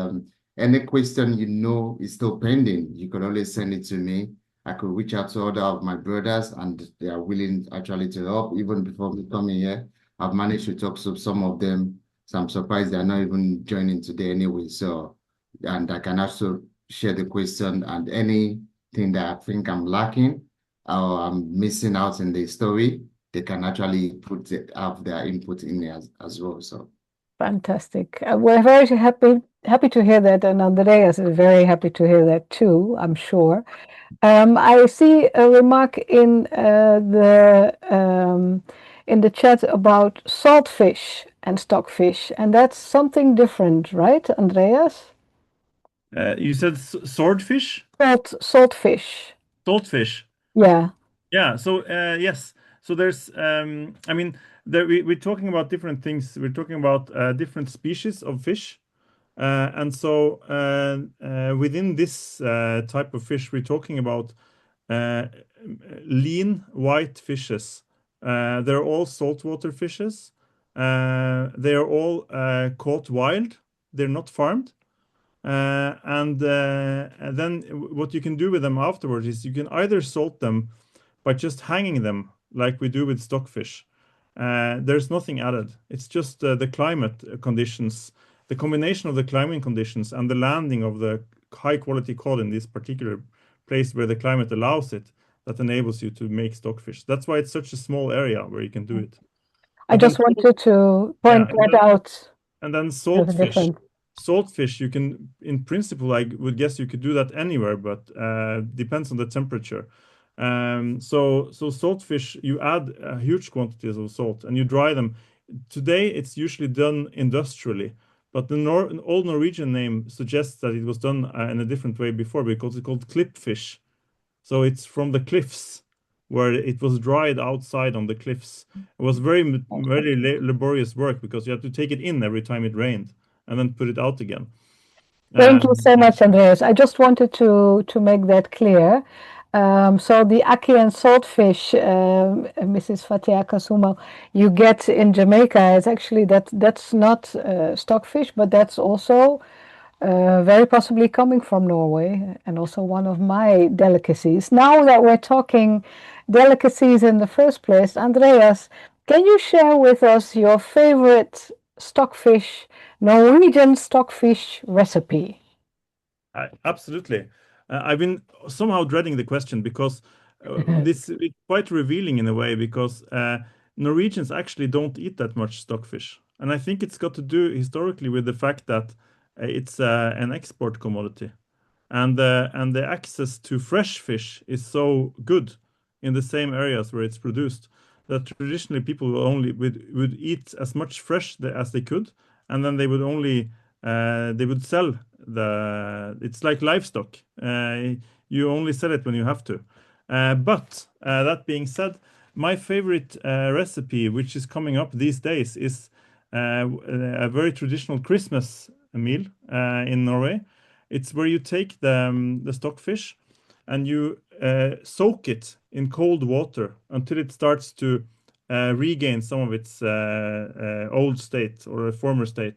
any question you know is still pending, you can always send it to me. I could reach out to other of my brothers and they are willing actually to help. Even before me coming here, I've managed to talk to some of them. So I'm surprised they're not even joining today anyway. So and I can also share the question and anything that I think I'm lacking or I'm missing out in the story, they can actually have their input in there as well. So Fantastic. We're very happy to hear that, and Andreas is very happy to hear that too, I'm sure. I see a remark in the chat about saltfish and stockfish, and that's something different, right, Andreas? You said swordfish? Saltfish. Saltfish. Yeah. Yeah. So yes. So there's I mean we're talking about different things. We're talking about different species of fish. And so within this type of fish, we're talking about lean white fishes. They're all saltwater fishes. They are all caught wild. They're not farmed. And then what you can do with them afterwards is you can either salt them by just hanging them like we do with stockfish. There's nothing added. It's just the climate conditions, the combination of the climate conditions and the landing of the high quality cod in this particular place where the climate allows it that enables you to make stockfish. That's why it's such a small area where you can do it. I But then just wanted to point that out. and then There's a saltfish. difference. Saltfish, you can, in principle, I would guess you could do that anywhere, but depends on the temperature. So saltfish, you add huge quantities of salt and you dry them. Today, it's usually done industrially, but the old Norwegian name suggests that it was done in a different way before because it's called clippfish. So it's from the cliffs where it was dried outside on the cliffs. It was very laborious work because you had to take it in every time it rained and then put it out again. Thank you so much, Andreas. I just wanted to make that clear. So the ackee and saltfish, Mrs. Fatia Kasumo, you get in Jamaica is actually that's not stockfish, but that's also very possibly coming from Norway and also one of my delicacies. Now that we're talking delicacies in the first place, Andreas, can you share with us your favorite stockfish, Norwegian stockfish recipe? Absolutely. I've been somehow dreading the question because this is quite revealing in a way because Norwegians actually don't eat that much stockfish. And I think it's got to do historically with the fact that it's an export commodity. And the access to fresh fish is so good in the same areas where it's produced that traditionally people would eat as much fresh as they could, and then they would only they would sell it's like livestock. You only sell it when you have to. But that being said, my favorite recipe, which is coming up these days, is a very traditional Christmas meal in Norway. It's where you take the stockfish and you soak it in cold water until it starts to regain some of its old state or a former state.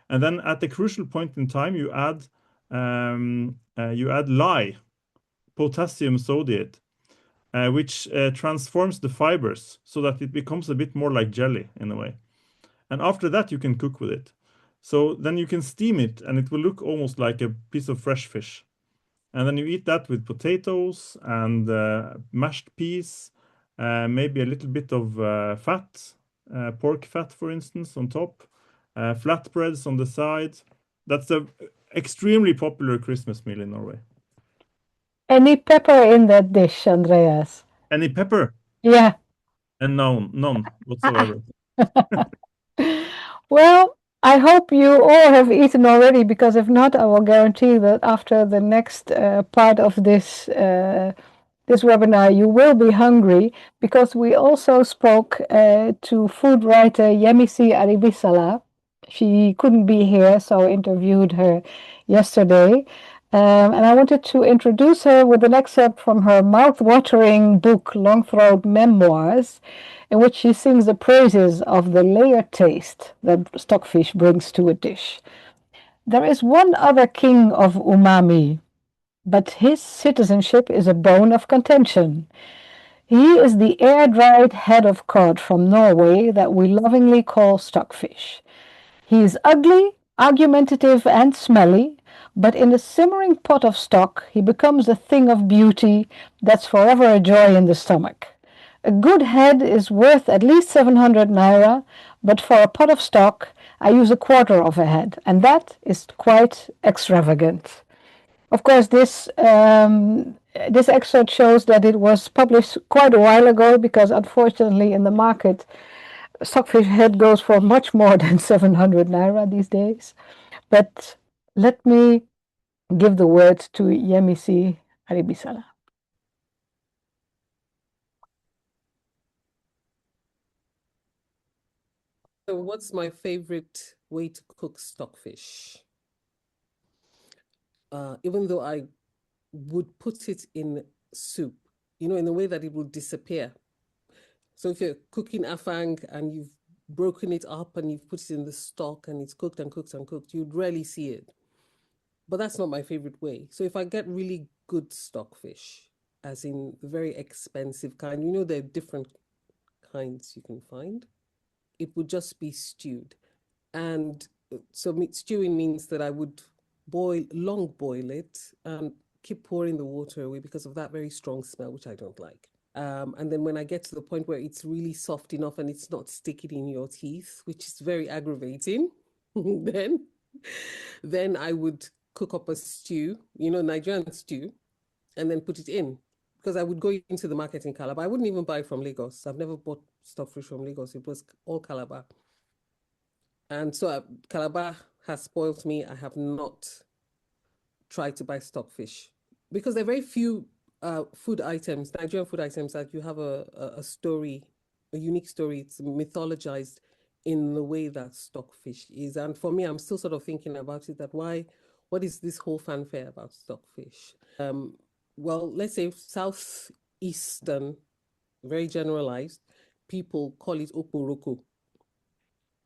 And then at the crucial point in time, you add lye, potassium sodiate, which transforms the fibers so that it becomes a bit more like jelly in a way. And after that, you can cook with it. So then you can steam it, and it will look almost like a piece of fresh fish. And then you eat that with potatoes and mashed peas, maybe a little bit of fat, pork fat, for instance, on top, flatbreads on the side. That's a extremely popular Christmas meal in Norway. Any pepper in that dish, Andreas? Any pepper? Yeah. And no, none whatsoever. Well, I hope you all have eaten already, because if not, I will guarantee that after the next part of this webinar, you will be hungry, because we also spoke to food writer Yemisi Arabisala. She couldn't be here, so I interviewed her yesterday. And I wanted to introduce her with an excerpt from her mouth-watering book, Longthroat Memoirs, in which she sings the praises of the layered taste that stockfish brings to a dish. There is one other king of umami, but his citizenship is a bone of contention. He is the air-dried head of cod from Norway that we lovingly call stockfish. He is ugly, argumentative, and smelly, but in a simmering pot of stock he becomes a thing of beauty that's forever a joy in the stomach. A good head is worth at least 700 naira, but for a pot of stock I use a quarter of a head, and that is quite extravagant. Of course, this excerpt shows that it was published quite a while ago, because unfortunately in the market, stockfish head goes for much more than 700 naira these days. But let me give the word to Yemisi Arabisala. So what's my favorite way to cook stockfish? Even though I would put it in soup, in a way that it will disappear. So if you're cooking afang and you've broken it up and you've put it in the stock and it's cooked and cooked and cooked, you'd rarely see it. But that's not my favorite way. So if I get really good stockfish, as in the very expensive kind, there are different kinds you can find, it would just be stewed. And so stewing means that I would long boil it and keep pouring the water away because of that very strong smell, which I don't like. And then when I get to the point where it's really soft enough and it's not sticking in your teeth, which is very aggravating, then I would cook up a stew, Nigerian stew, and then put it in. Because I would go into the market in Calabar. I wouldn't even buy from Lagos. I've never bought stockfish from Lagos. It was all Calabar. And so Calabar has spoiled me. I have not tried to buy stockfish because there are very few food items, Nigerian food items, that you have a story, a unique story. It's mythologized in the way that stockfish is. And for me, I'm still sort of thinking about it, that what is this whole fanfare about stockfish? Well, let's say southeastern, very generalized, people call it oporoko.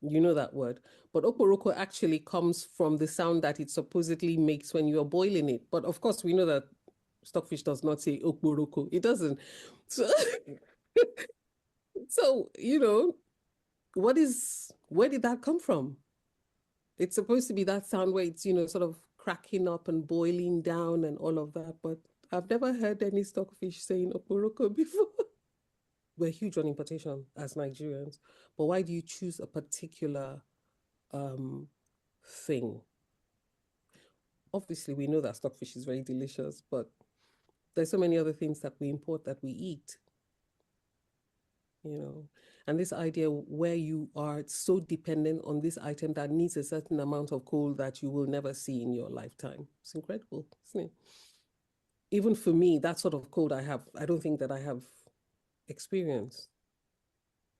You know that word. But oporoko actually comes from the sound that it supposedly makes when you are boiling it. But of course, we know that stockfish does not say oporoko. It doesn't. So, where did that come from? It's supposed to be that sound where it's, sort of cracking up and boiling down and all of that. But I've never heard any stockfish saying oporoko before. We're huge on importation as Nigerians, but why do you choose a particular thing? Obviously, we know that stockfish is very delicious, but there's so many other things that we import that we eat, and this idea where you are so dependent on this item that needs a certain amount of coal that you will never see in your lifetime. It's incredible, isn't it? Even for me, that sort of code I don't think that I have experienced.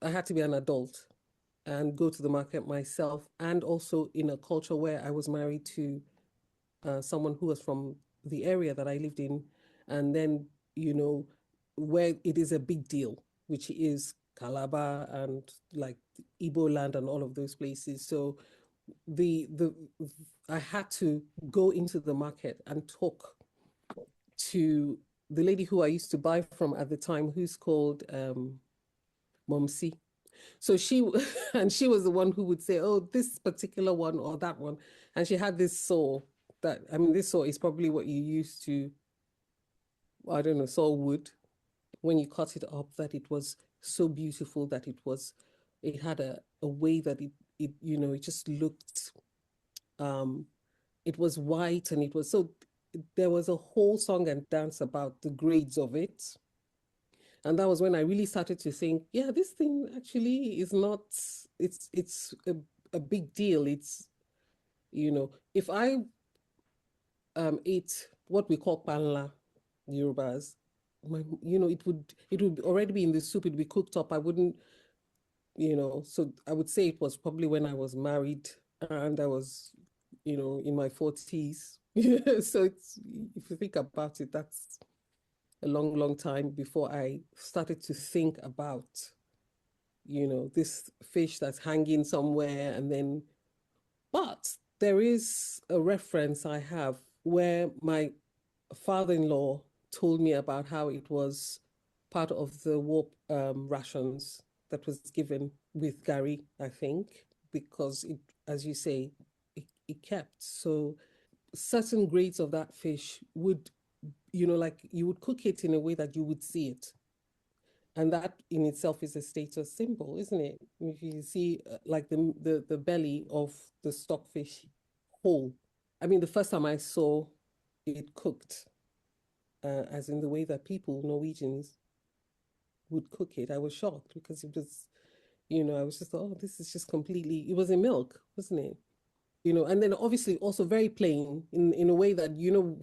I had to be an adult and go to the market myself, and also in a culture where I was married to someone who was from the area that I lived in, and then, where it is a big deal, which is Calabar and like Igbo land and all of those places. So I had to go into the market and talk to the lady who I used to buy from at the time, who's called Momsi. So she was the one who would say, oh, this particular one or that one. And she had this saw this saw is probably what you use to, I don't know, saw wood. When you cut it up, that it was so beautiful that it had a way that it just looked, it was white, and it was so, there was a whole song and dance about the grades of it. And that was when I really started to think, yeah, this thing actually is not, it's a big deal. It's, if I ate what we call panla, Yorubas, it would already be in the soup, it'd be cooked up. I wouldn't, so I would say it was probably when I was married and I was, in my 40s. So it's, if you think about it, that's a long, long time before I started to think about, this fish that's hanging somewhere. And then, but there is a reference I have where my father-in-law told me about how it was part of the war rations that was given with Gary, I think, because it, as you say, it kept. So certain grades of that fish would, like you would cook it in a way that you would see it. And that in itself is a status symbol, isn't it? If you see like the belly of the stockfish whole. I mean, the first time I saw it cooked, as in the way that people, Norwegians, would cook it, I was shocked because it was, I was just, oh, this is just completely, it was in milk, wasn't it? And then obviously also very plain in a way that,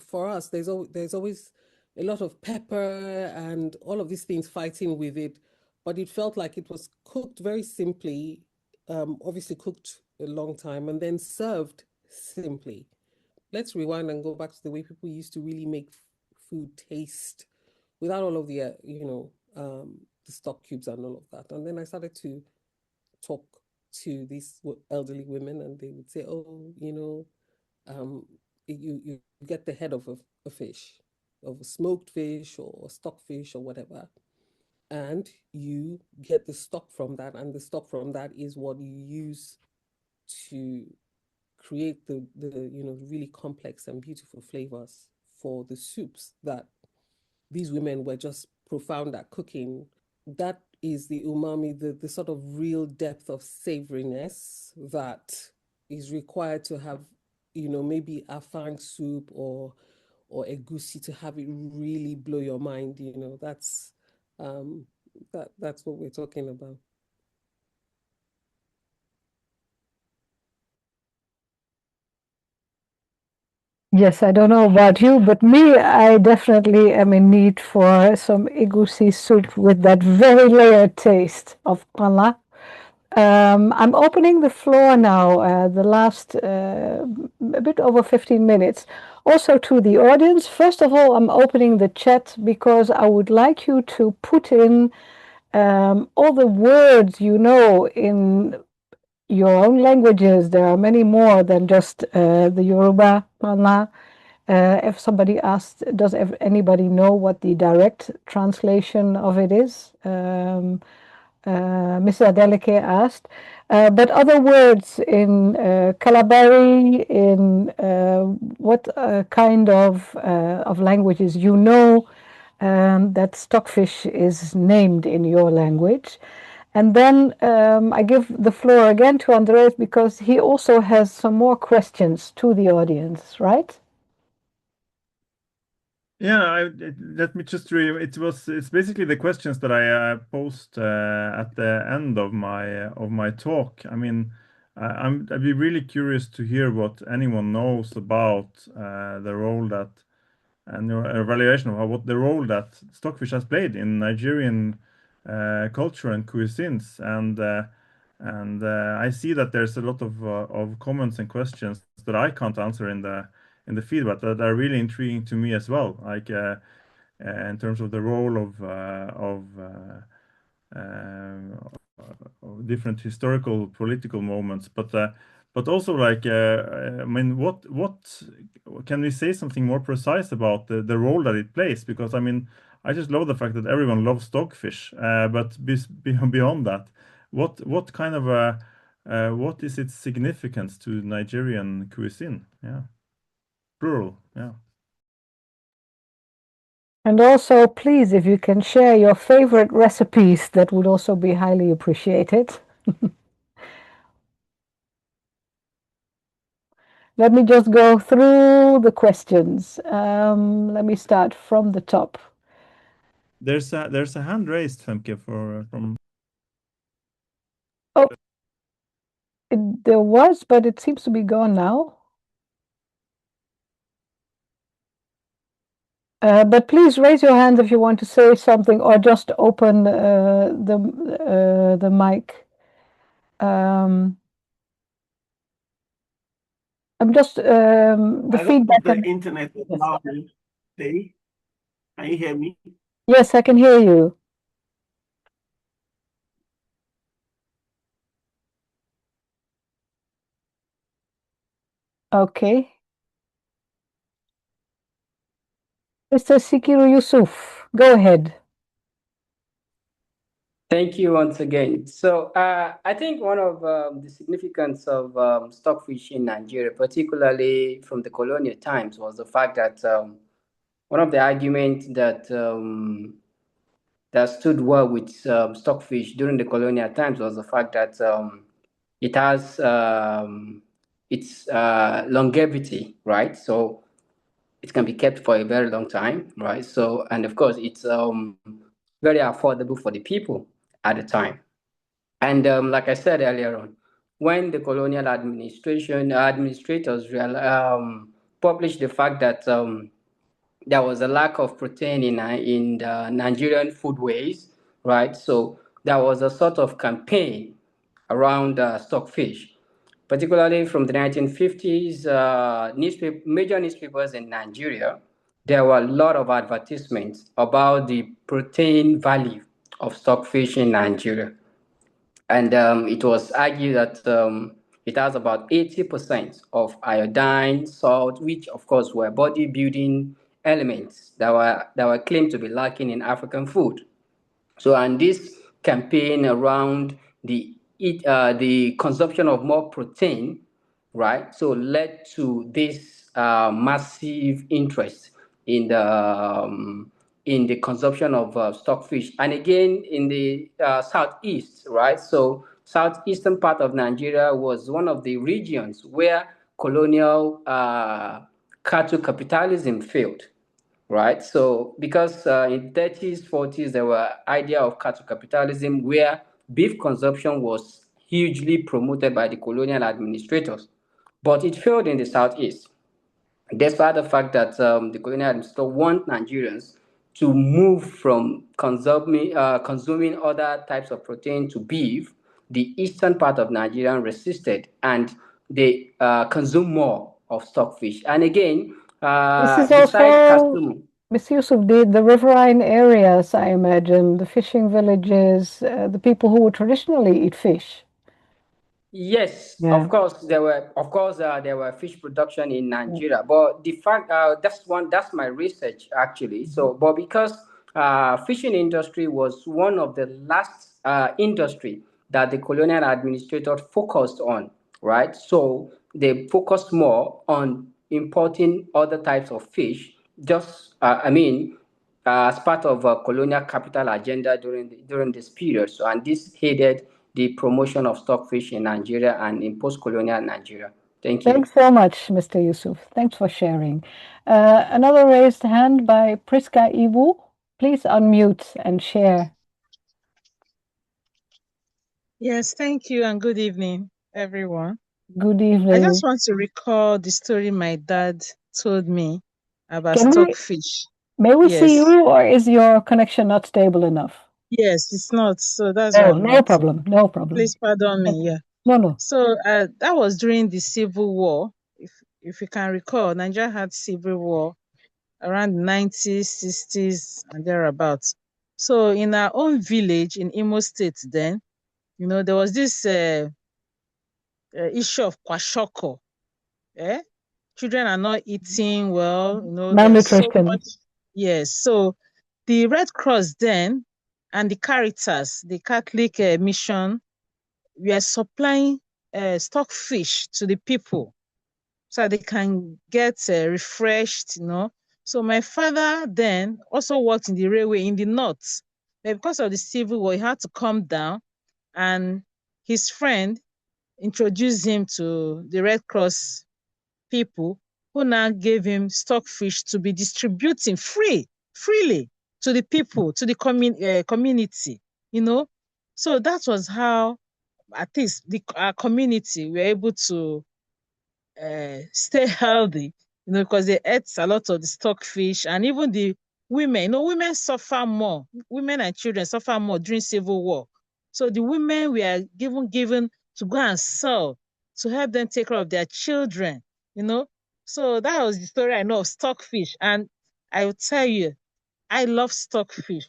for us, there's always a lot of pepper and all of these things fighting with it, but it felt like it was cooked very simply, obviously cooked a long time and then served simply. Let's rewind and go back to the way people used to really make food taste without all of the, the stock cubes and all of that. And then I started to talk to these elderly women and they would say, oh, you get the head of a fish, of a smoked fish or stockfish or whatever, and you get the stock from that, and the stock from that is what you use to create the really complex and beautiful flavors for the soups that these women were just profound at cooking. That is the umami, the sort of real depth of savoriness that is required to have, maybe a afang soup or egusi to have it really blow your mind. That's what we're talking about. Yes, I don't know about you, but me, I definitely am in need for some egusi soup with that very layered taste of pala. I'm opening the floor now, the last a bit over 15 minutes, also to the audience. First of all, I'm opening the chat because I would like you to put in all the words you know in your own languages. There are many more than just the Yoruba, Mana. If somebody asked, does anybody know what the direct translation of it is? Mr. Adeleke asked. But other words in Kalabari, in what kind of languages you know that stockfish is named in your language. And then I give the floor again to Andreas because he also has some more questions to the audience, right? Yeah, let me just it's basically the questions that I posed at the end of my talk. I mean, I'd be really curious to hear what anyone knows about the role that and your evaluation of what the role that stockfish has played in Nigerian culture and cuisines. And I see that there's a lot of comments and questions that I can't answer in the feedback that are really intriguing to me as well, like in terms of the role of different historical political moments, but also like I mean, what can we say something more precise about the role that it plays? Because I mean, I just love the fact that everyone loves stockfish, but beyond that, what kind of what is its significance to Nigerian cuisine? Yeah, plural. Yeah. And also, please, if you can share your favorite recipes, that would also be highly appreciated. Let me just go through the questions. Let me start from the top. There's a hand raised, Femke, from. Oh, there was, but it seems to be gone now. But please raise your hand if you want to say something, or just open the mic. I'm just the feedback. The internet is now today. Can you hear me? Yes, I can hear you. Okay. Mr. Sikiru Yusuf, go ahead. Thank you once again. So I think one of the significance of stockfish in Nigeria, particularly from the colonial times, was the fact that one of the arguments that that stood well with stockfish during the colonial times was the fact that it has its longevity, right? So it can be kept for a very long time, right? So, and of course, it's very affordable for the people at the time. And like I said earlier on, when the colonial administrators published the fact that there was a lack of protein in the Nigerian foodways, right? So there was a sort of campaign around stockfish, particularly from the 1950s. Major newspapers in Nigeria, there were a lot of advertisements about the protein value of stockfish in Nigeria. And it was argued that it has about 80% of iodine, salt, which of course were bodybuilding elements that were claimed to be lacking in African food. So, and this campaign around the consumption of more protein, right? So led to this massive interest in the consumption of stockfish, and again in the southeast, right? So southeastern part of Nigeria was one of the regions where colonial cattle capitalism failed, right? So because in 30s, 40s, there were idea of cattle capitalism where beef consumption was hugely promoted by the colonial administrators, but it failed in the southeast, despite the fact that the colonial administrators want Nigerians to move from consuming other types of protein to beef. The eastern part of Nigeria resisted, and they consume more of stockfish. And again, This is besides also, Kasumu, Mr. Yusuf, the riverine areas, I imagine, the fishing villages, the people who would traditionally eat fish. yes, Yeah. of course there were fish production in Nigeria, but the fact that's my research actually. So, but because fishing industry was one of the last industry that the colonial administrator focused on, right? So they focused more on importing other types of fish. Just as part of a colonial capital agenda during this period. So, and this aided the promotion of stockfish in Nigeria and in post-colonial Nigeria. Thank you. Thanks so much, Mr. Yusuf. Thanks for sharing. Another raised hand by Priska Iwu. Please unmute and share. Yes, thank you and good evening, everyone. Good evening. I just want to recall the story my dad told me about Can we- stockfish. May we see Yes. you, or is your connection not stable enough? Yes, it's not. So that's why Oh, I'm no not. problem. No problem. Please pardon me. Yeah. No. So that was during the Civil War. If you can recall, Nigeria had Civil War around 90s, 60s, and thereabouts. So in our own village in Imo State then, there was this issue of kwashoko. Children are not eating well, there's so much. Yes. So the Red Cross then and the Caritas, the Catholic mission, we are supplying stockfish to the people so they can get refreshed, So my father then also worked in the railway in the north. But because of the Civil War, he had to come down, and his friend introduced him to the Red Cross people who now gave him stockfish to be distributing freely to the people, to the community, you know. So that was how, at least, our community were able to stay healthy, you know, because they ate a lot of the stockfish, and even the women, you know, women suffer more. Women and children suffer more during civil war. So the women were given to go and sell to help them take care of their children, you know. So that was the story I know of stockfish. And I will tell you, I love stockfish.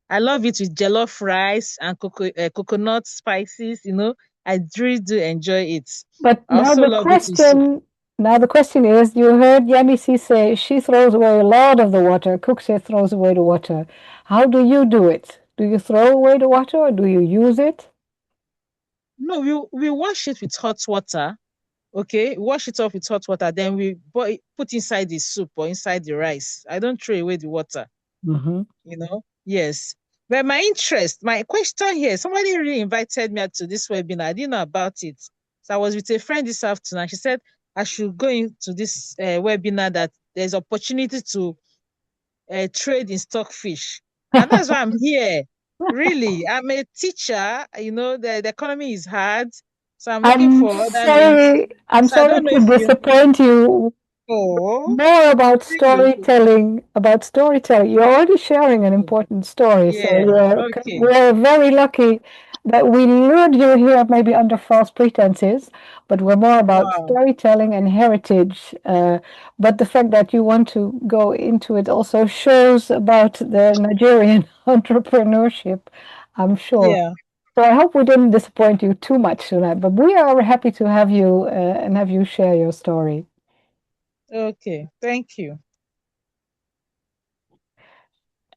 I love it with jollof rice and coconut spices, you know. I really do enjoy it. But I now also the love it with soup. question is, you heard Yemisi say she throws away a lot of the water. Cook says throws away the water. How do you do it? Do you throw away the water or do you use it? No, we wash it with hot water. Okay, wash it off with hot water. Then we put inside the soup or inside the rice. I don't throw away the water. Mm-hmm. You know, yes. But my question here, somebody really invited me to this webinar. I didn't know about it. So I was with a friend this afternoon. She said I should go into this webinar, that there's opportunity to trade in stockfish. And that's why I'm here. Really, I'm a teacher. You know, the economy is hard. So I'm looking for other means. I'm So I sorry don't know to if you... disappoint you. Oh, More about really? storytelling. You're already sharing an important story. Yeah, So okay. we're very lucky that we lured you here maybe under false pretenses, but we're more about storytelling and heritage. But the fact that you want to go into it also shows about the Nigerian entrepreneurship, I'm sure. Yeah. So I hope we didn't disappoint you too much tonight, but we are happy to have you and have you share your story. Okay, thank you.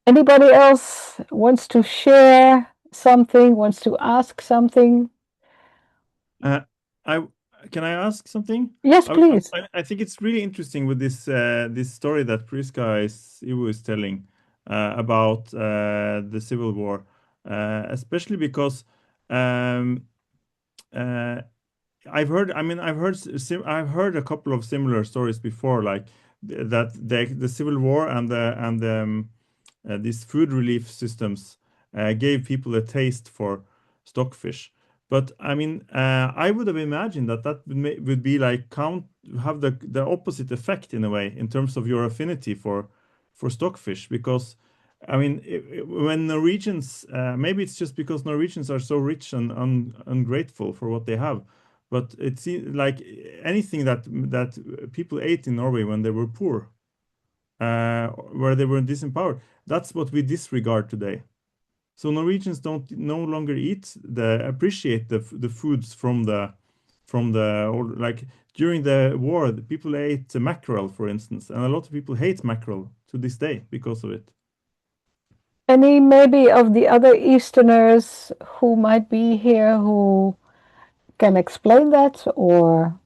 Anybody else wants to share something, wants to ask something? Can I ask something? Yes, please. I think it's really interesting with this this story that Priska is telling about the Civil War, especially because I've heard a couple of similar stories before, like that the Civil War and these food relief systems gave people a taste for stockfish. But I mean, I would have imagined that would be like have the opposite effect in a way in terms of your affinity for stockfish, because I mean, when Norwegians, maybe it's just because Norwegians are so rich and ungrateful for what they have, but it seems like anything that people ate in Norway when they were poor, where they were disempowered, that's what we disregard today. So Norwegians no longer appreciate the foods from the like during the war, the people ate mackerel, for instance, and a lot of people hate mackerel to this day because of it. Any maybe of the other Easterners who might be here who can explain that, or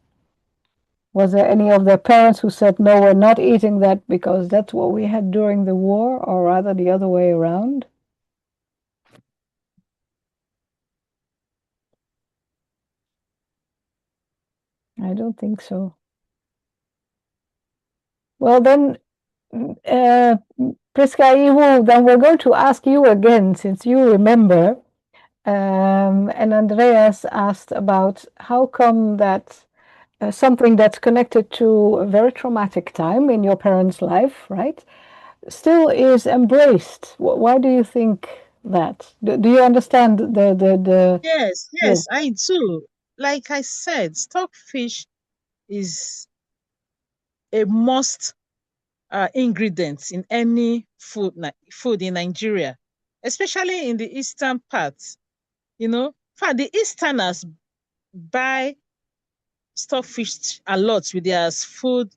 was there any of their parents who said, no, we're not eating that because that's what we had during the war, or rather the other way around? I don't think so. Well, then, Priska Ivo, then we're going to ask you again, since you remember. And Andreas asked about how come that something that's connected to a very traumatic time in your parents' life, right, still is embraced. Why do you think that? Do you understand the Yes, I do. Like I said, stockfish is a must ingredient in any food in Nigeria, especially in the eastern parts. You know, for the Easterners buy stockfish a lot with their food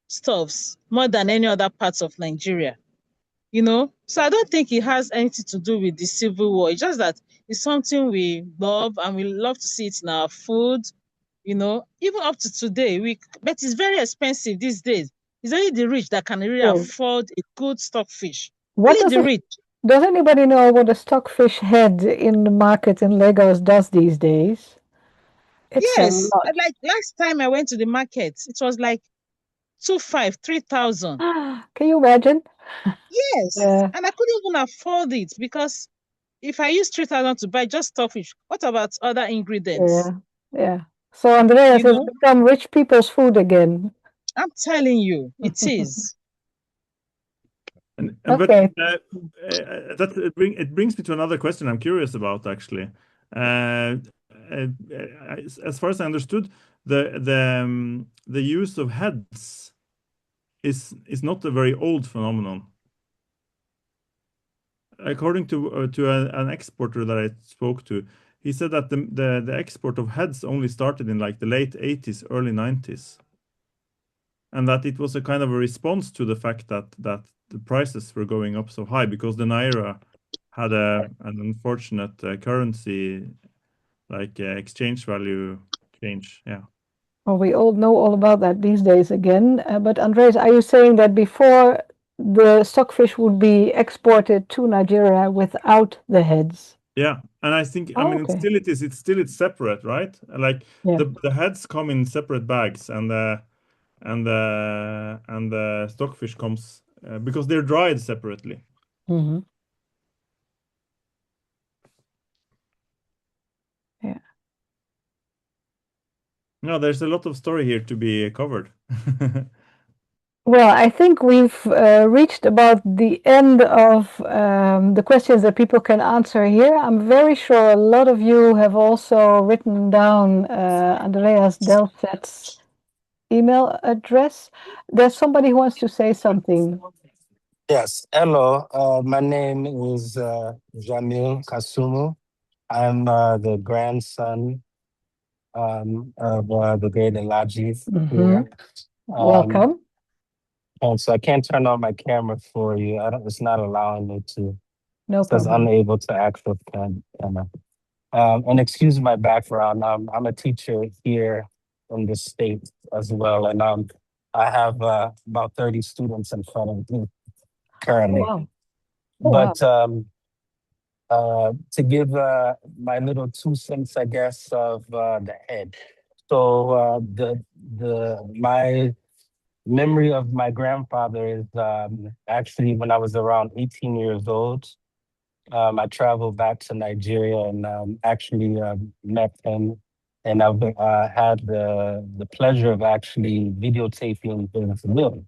stuffs more than any other parts of Nigeria. You know, so I don't think it has anything to do with the Civil War. It's just that it's something we love, and we love to see it in our food. You know, even up to today, but it's very expensive these days. It's only the rich that can really afford a good stockfish. Only the rich. Does anybody know what a stockfish head in the market in Lagos does these days? It's yes, like last time I went to the market, it was like 2,500, 3,000. Can you imagine? Yes. Yeah. And I couldn't even afford it because if I use 3,000 to buy just stockfish, what about other ingredients? Yeah. So Andreas, it's become rich people's food again. I'm telling you, it is. Okay. But it brings me to another question I'm curious about, actually. As far as I understood, the use of heads is not a very old phenomenon. According to an exporter that I spoke to, he said that the export of heads only started in like the late 80s, early 90s, and that it was a kind of a response to the fact that the prices were going up so high because the naira had an unfortunate currency like exchange value change. Yeah. Well, we all know all about that these days again. But Andreas, are you saying that before the stockfish would be exported to Nigeria without the heads? Yeah, and I think I mean okay. it's separate, right? Like the heads come in separate bags, and the stockfish comes because they're dried separately. Mm-hmm. Yeah. No, there's a lot of story here to be covered. Well, I think we've reached about the end of the questions that people can answer here. I'm very sure a lot of you have also written down Andreas Delset's email address. There's somebody who wants to say something. Yes, hello. My name is Jamil Kasumu. I'm the grandson of the great Elaji here. Welcome. And so I can't turn on my camera for you. It's not allowing me to. No it says problem. unable to access camera. And excuse my background. I'm a teacher here in the state as well, and I have about 30 students in front of me currently. Wow. But to give my little 2 cents, I guess, of the head. So my memory of my grandfather is actually when I was around 18 years old. I traveled back to Nigeria and actually met him, and I've had the pleasure of actually videotaping his will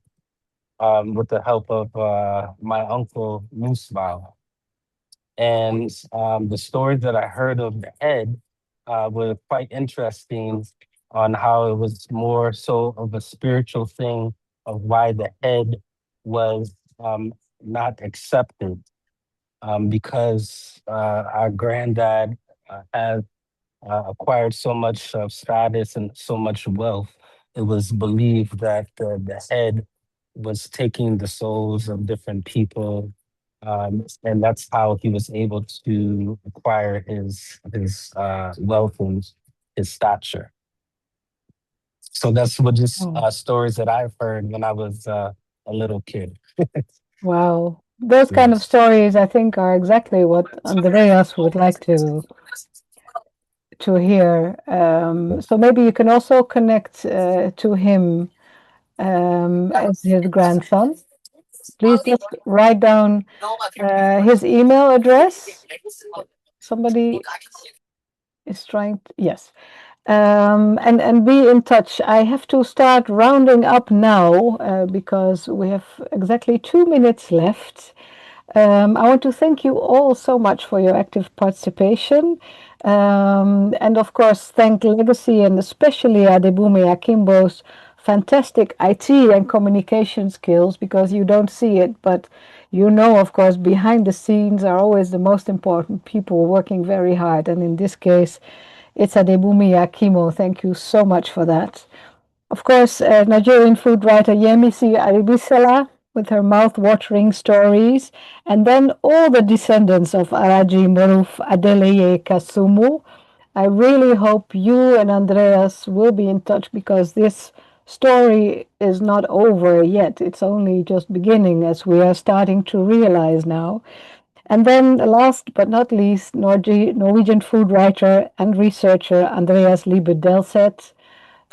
with the help of my uncle Musbal. And the stories that I heard of the head were quite interesting on how it was more so of a spiritual thing of why the head was not accepted. Because our granddad had acquired so much status and so much wealth, it was believed that the head was taking the souls of different people. And that's how he was able to acquire his wealth and his stature. So that's what just stories that I've heard when I was a little kid. Wow. Those kind of stories, I think, are exactly what Andreas would like to hear. So maybe you can also connect to him as his grandson. Please just write down his email address. Somebody is trying to, yes. And be in touch. I have to start rounding up now because we have exactly 2 minutes left. I want to thank you all so much for your active participation. And of course, thank Legacy and especially Adebumi Akimbo's fantastic IT and communication skills, because you don't see it, but you know, of course, behind the scenes are always the most important people working very hard. And in this case, it's Adebumi Akimo. Thank you so much for that. Of course, Nigerian food writer Yemisi Arabisala with her mouth-watering stories, and then all the descendants of Araji Maruf Adeleye Kasumu. I really hope you and Andreas will be in touch, because this story is not over yet. It's only just beginning, as we are starting to realize now. And then last but not least, Norwegian food writer and researcher Andreas Lie Dessert.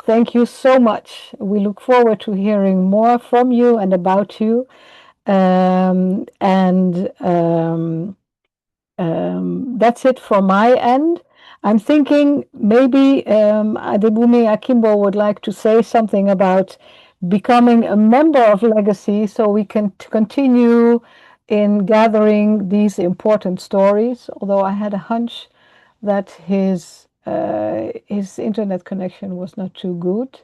Thank you so much. We look forward to hearing more from you and about you. That's it from my end. I'm thinking maybe Adebumi Akimbo would like to say something about becoming a member of Legacy so we can continue in gathering these important stories, although I had a hunch that his internet connection was not too good.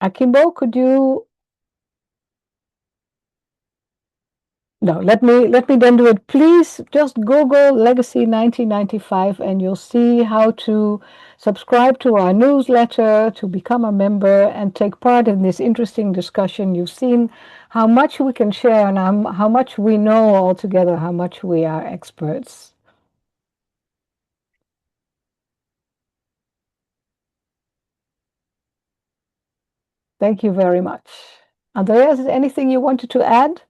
Akimbo, could you? No, let me then do it. Please just Google Legacy 1995 and you'll see how to subscribe to our newsletter, to become a member and take part in this interesting discussion. You've seen how much we can share and how much we know all together, how much we are experts. Thank you very much. Andreas, is anything you wanted to add?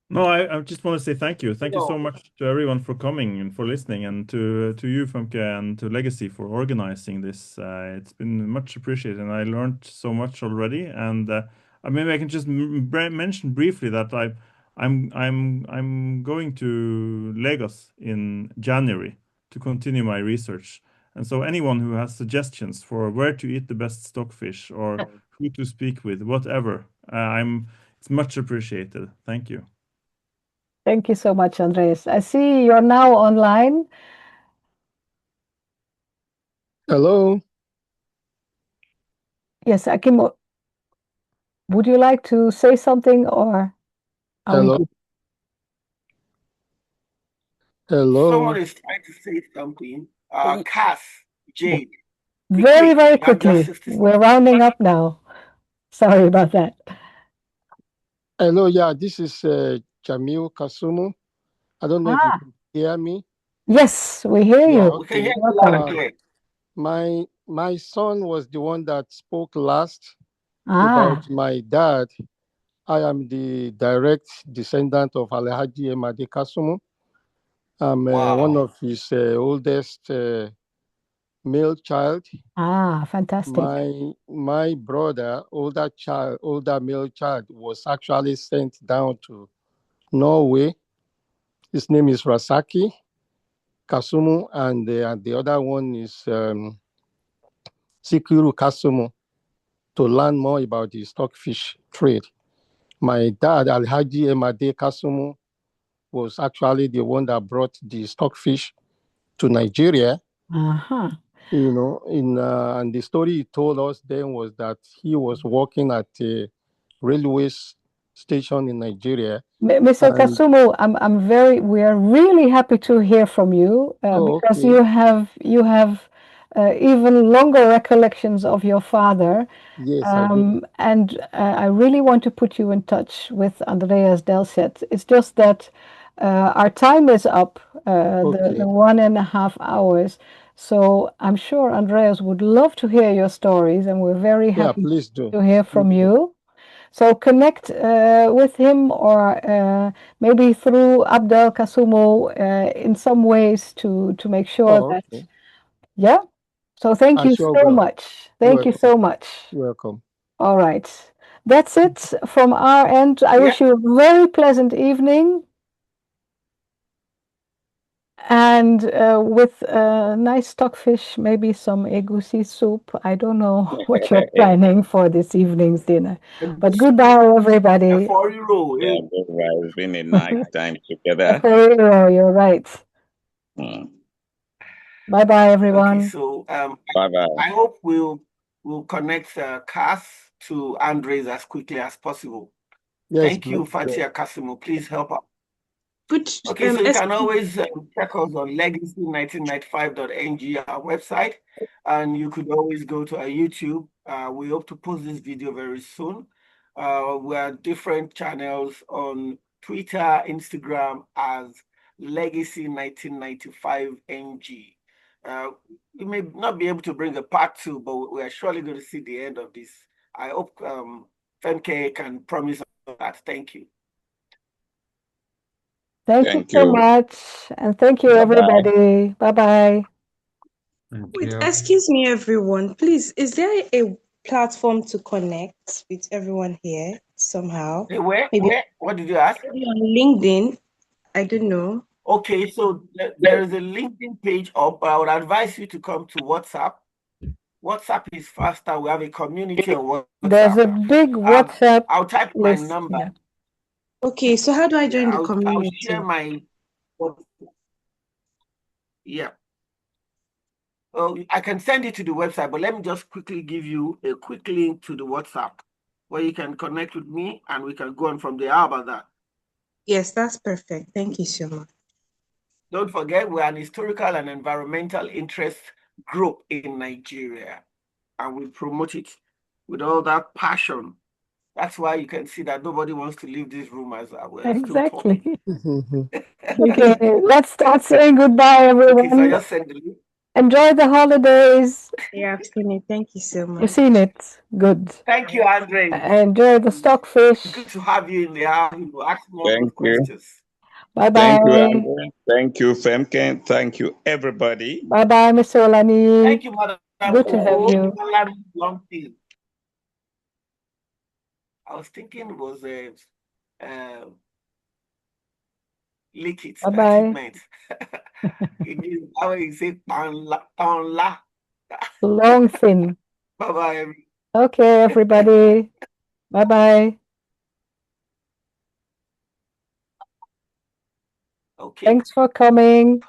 No, I just want to say thank you. Thank you so much to everyone for coming and for listening, and to you, Femke, and to Legacy for organizing this. It's been much appreciated, and I learned so much already. And maybe I can just mention briefly that I'm going to Lagos in January to continue my research. And so anyone who has suggestions for where to eat the best stockfish or who to speak with, whatever, it's much appreciated. Thank you. Thank you so much, Andreas. I see you're now online. Hello. Yes, Akim, would you like to say something or are Hello. we good? Hello. Someone is trying to say something. Cass, Jade. Very, very quickly. We're rounding up now. Sorry about that. Hello, yeah, this is Jamil Kasumu. I don't know if you can hear me. Yes, we hear you. We can hear you loud and clear. My son was the one that spoke last about my dad. I am the direct descendant of Alhaji Emade Kasumu. I'm one of his oldest male child. Fantastic. My brother, older male child, was actually sent down to Norway. His name is Rasaki Kasumu, and the other one is Sikiru Kasumu, to learn more about the stockfish trade. My dad, Alhaji Emade Kasumu, was actually the one that brought the stockfish to Nigeria. You know, and the story he told us then was that he was working at a railway station in Nigeria. Mr. Kasumu, we are really happy to hear from you because you have even longer recollections of your father. Yes, I do. And I really want to put you in touch with Andreas Dessert. It's just that our time is up, the 1.5 hours. So I'm sure Andreas would love to hear your stories, and we're very happy to hear from you. So connect with him, or maybe through Abdul Kasumu in some ways to make sure that. Yeah. So thank you so much. Thank you so much. You're welcome. All right. That's it from our end. I wish you a very pleasant evening. And with nice stockfish, maybe some egusi soup. I don't know what you're planning for this evening's dinner. But goodbye, everybody. It's been a nice time together. You're right. Bye-bye, everyone. Okay, so bye-bye. I hope we'll connect Cass to Andres as quickly as possible. Yes, thank you, Fatia Kasumu. Please help out. Okay, so you can always check us on legacy1995.ng, our website, and you could always go to our YouTube. We hope to post this video very soon. We are different channels on Twitter, Instagram as Legacy1995NG. We may not be able to bring a part 2, but we are surely going to see the end of this. I hope Femke can promise that. Thank you. Thank you so much. And thank you, everybody. Bye-bye. Wait, excuse me, everyone. Please, is there a platform to connect with everyone here somehow? Where? Maybe Where? What did you ask? maybe on LinkedIn. I don't know. Okay, so there is a LinkedIn page up. I would advise you to come to WhatsApp. WhatsApp is faster. We have a community on WhatsApp. There's a big WhatsApp I'll type my list. number. Yeah. Okay, so how do I join the I'll community? share my. Yeah. Oh, I can send it to the website, but let me just quickly give you a quick link to the WhatsApp where you can connect with me and we can go on from there. How about that? Yes, that's perfect. Thank you so much. Don't forget, we're an historical and environmental interest group in Nigeria, and we promote it with all that passion. That's why you can see that nobody wants to leave this room as we're still talking. Okay, let's start saying goodbye, everyone. Okay, so I just sent the link. Enjoy the holidays. Yeah, I've seen it. Thank you so much. You've seen it. Good. Thank you, Andre. Enjoy the stockfish. Good to have you in the house. You ask more Thank you. questions. Bye-bye. Thank you, Andre. Thank you, Femke. Thank you, everybody. Bye-bye, Mr. Olani. Thank you, Madam. Good to have you. Long thing. I was thinking it was lick it. Bye-bye. It is how you say la. Long thin. Bye-bye. Okay, everybody. Bye-bye. Okay. Thanks for coming.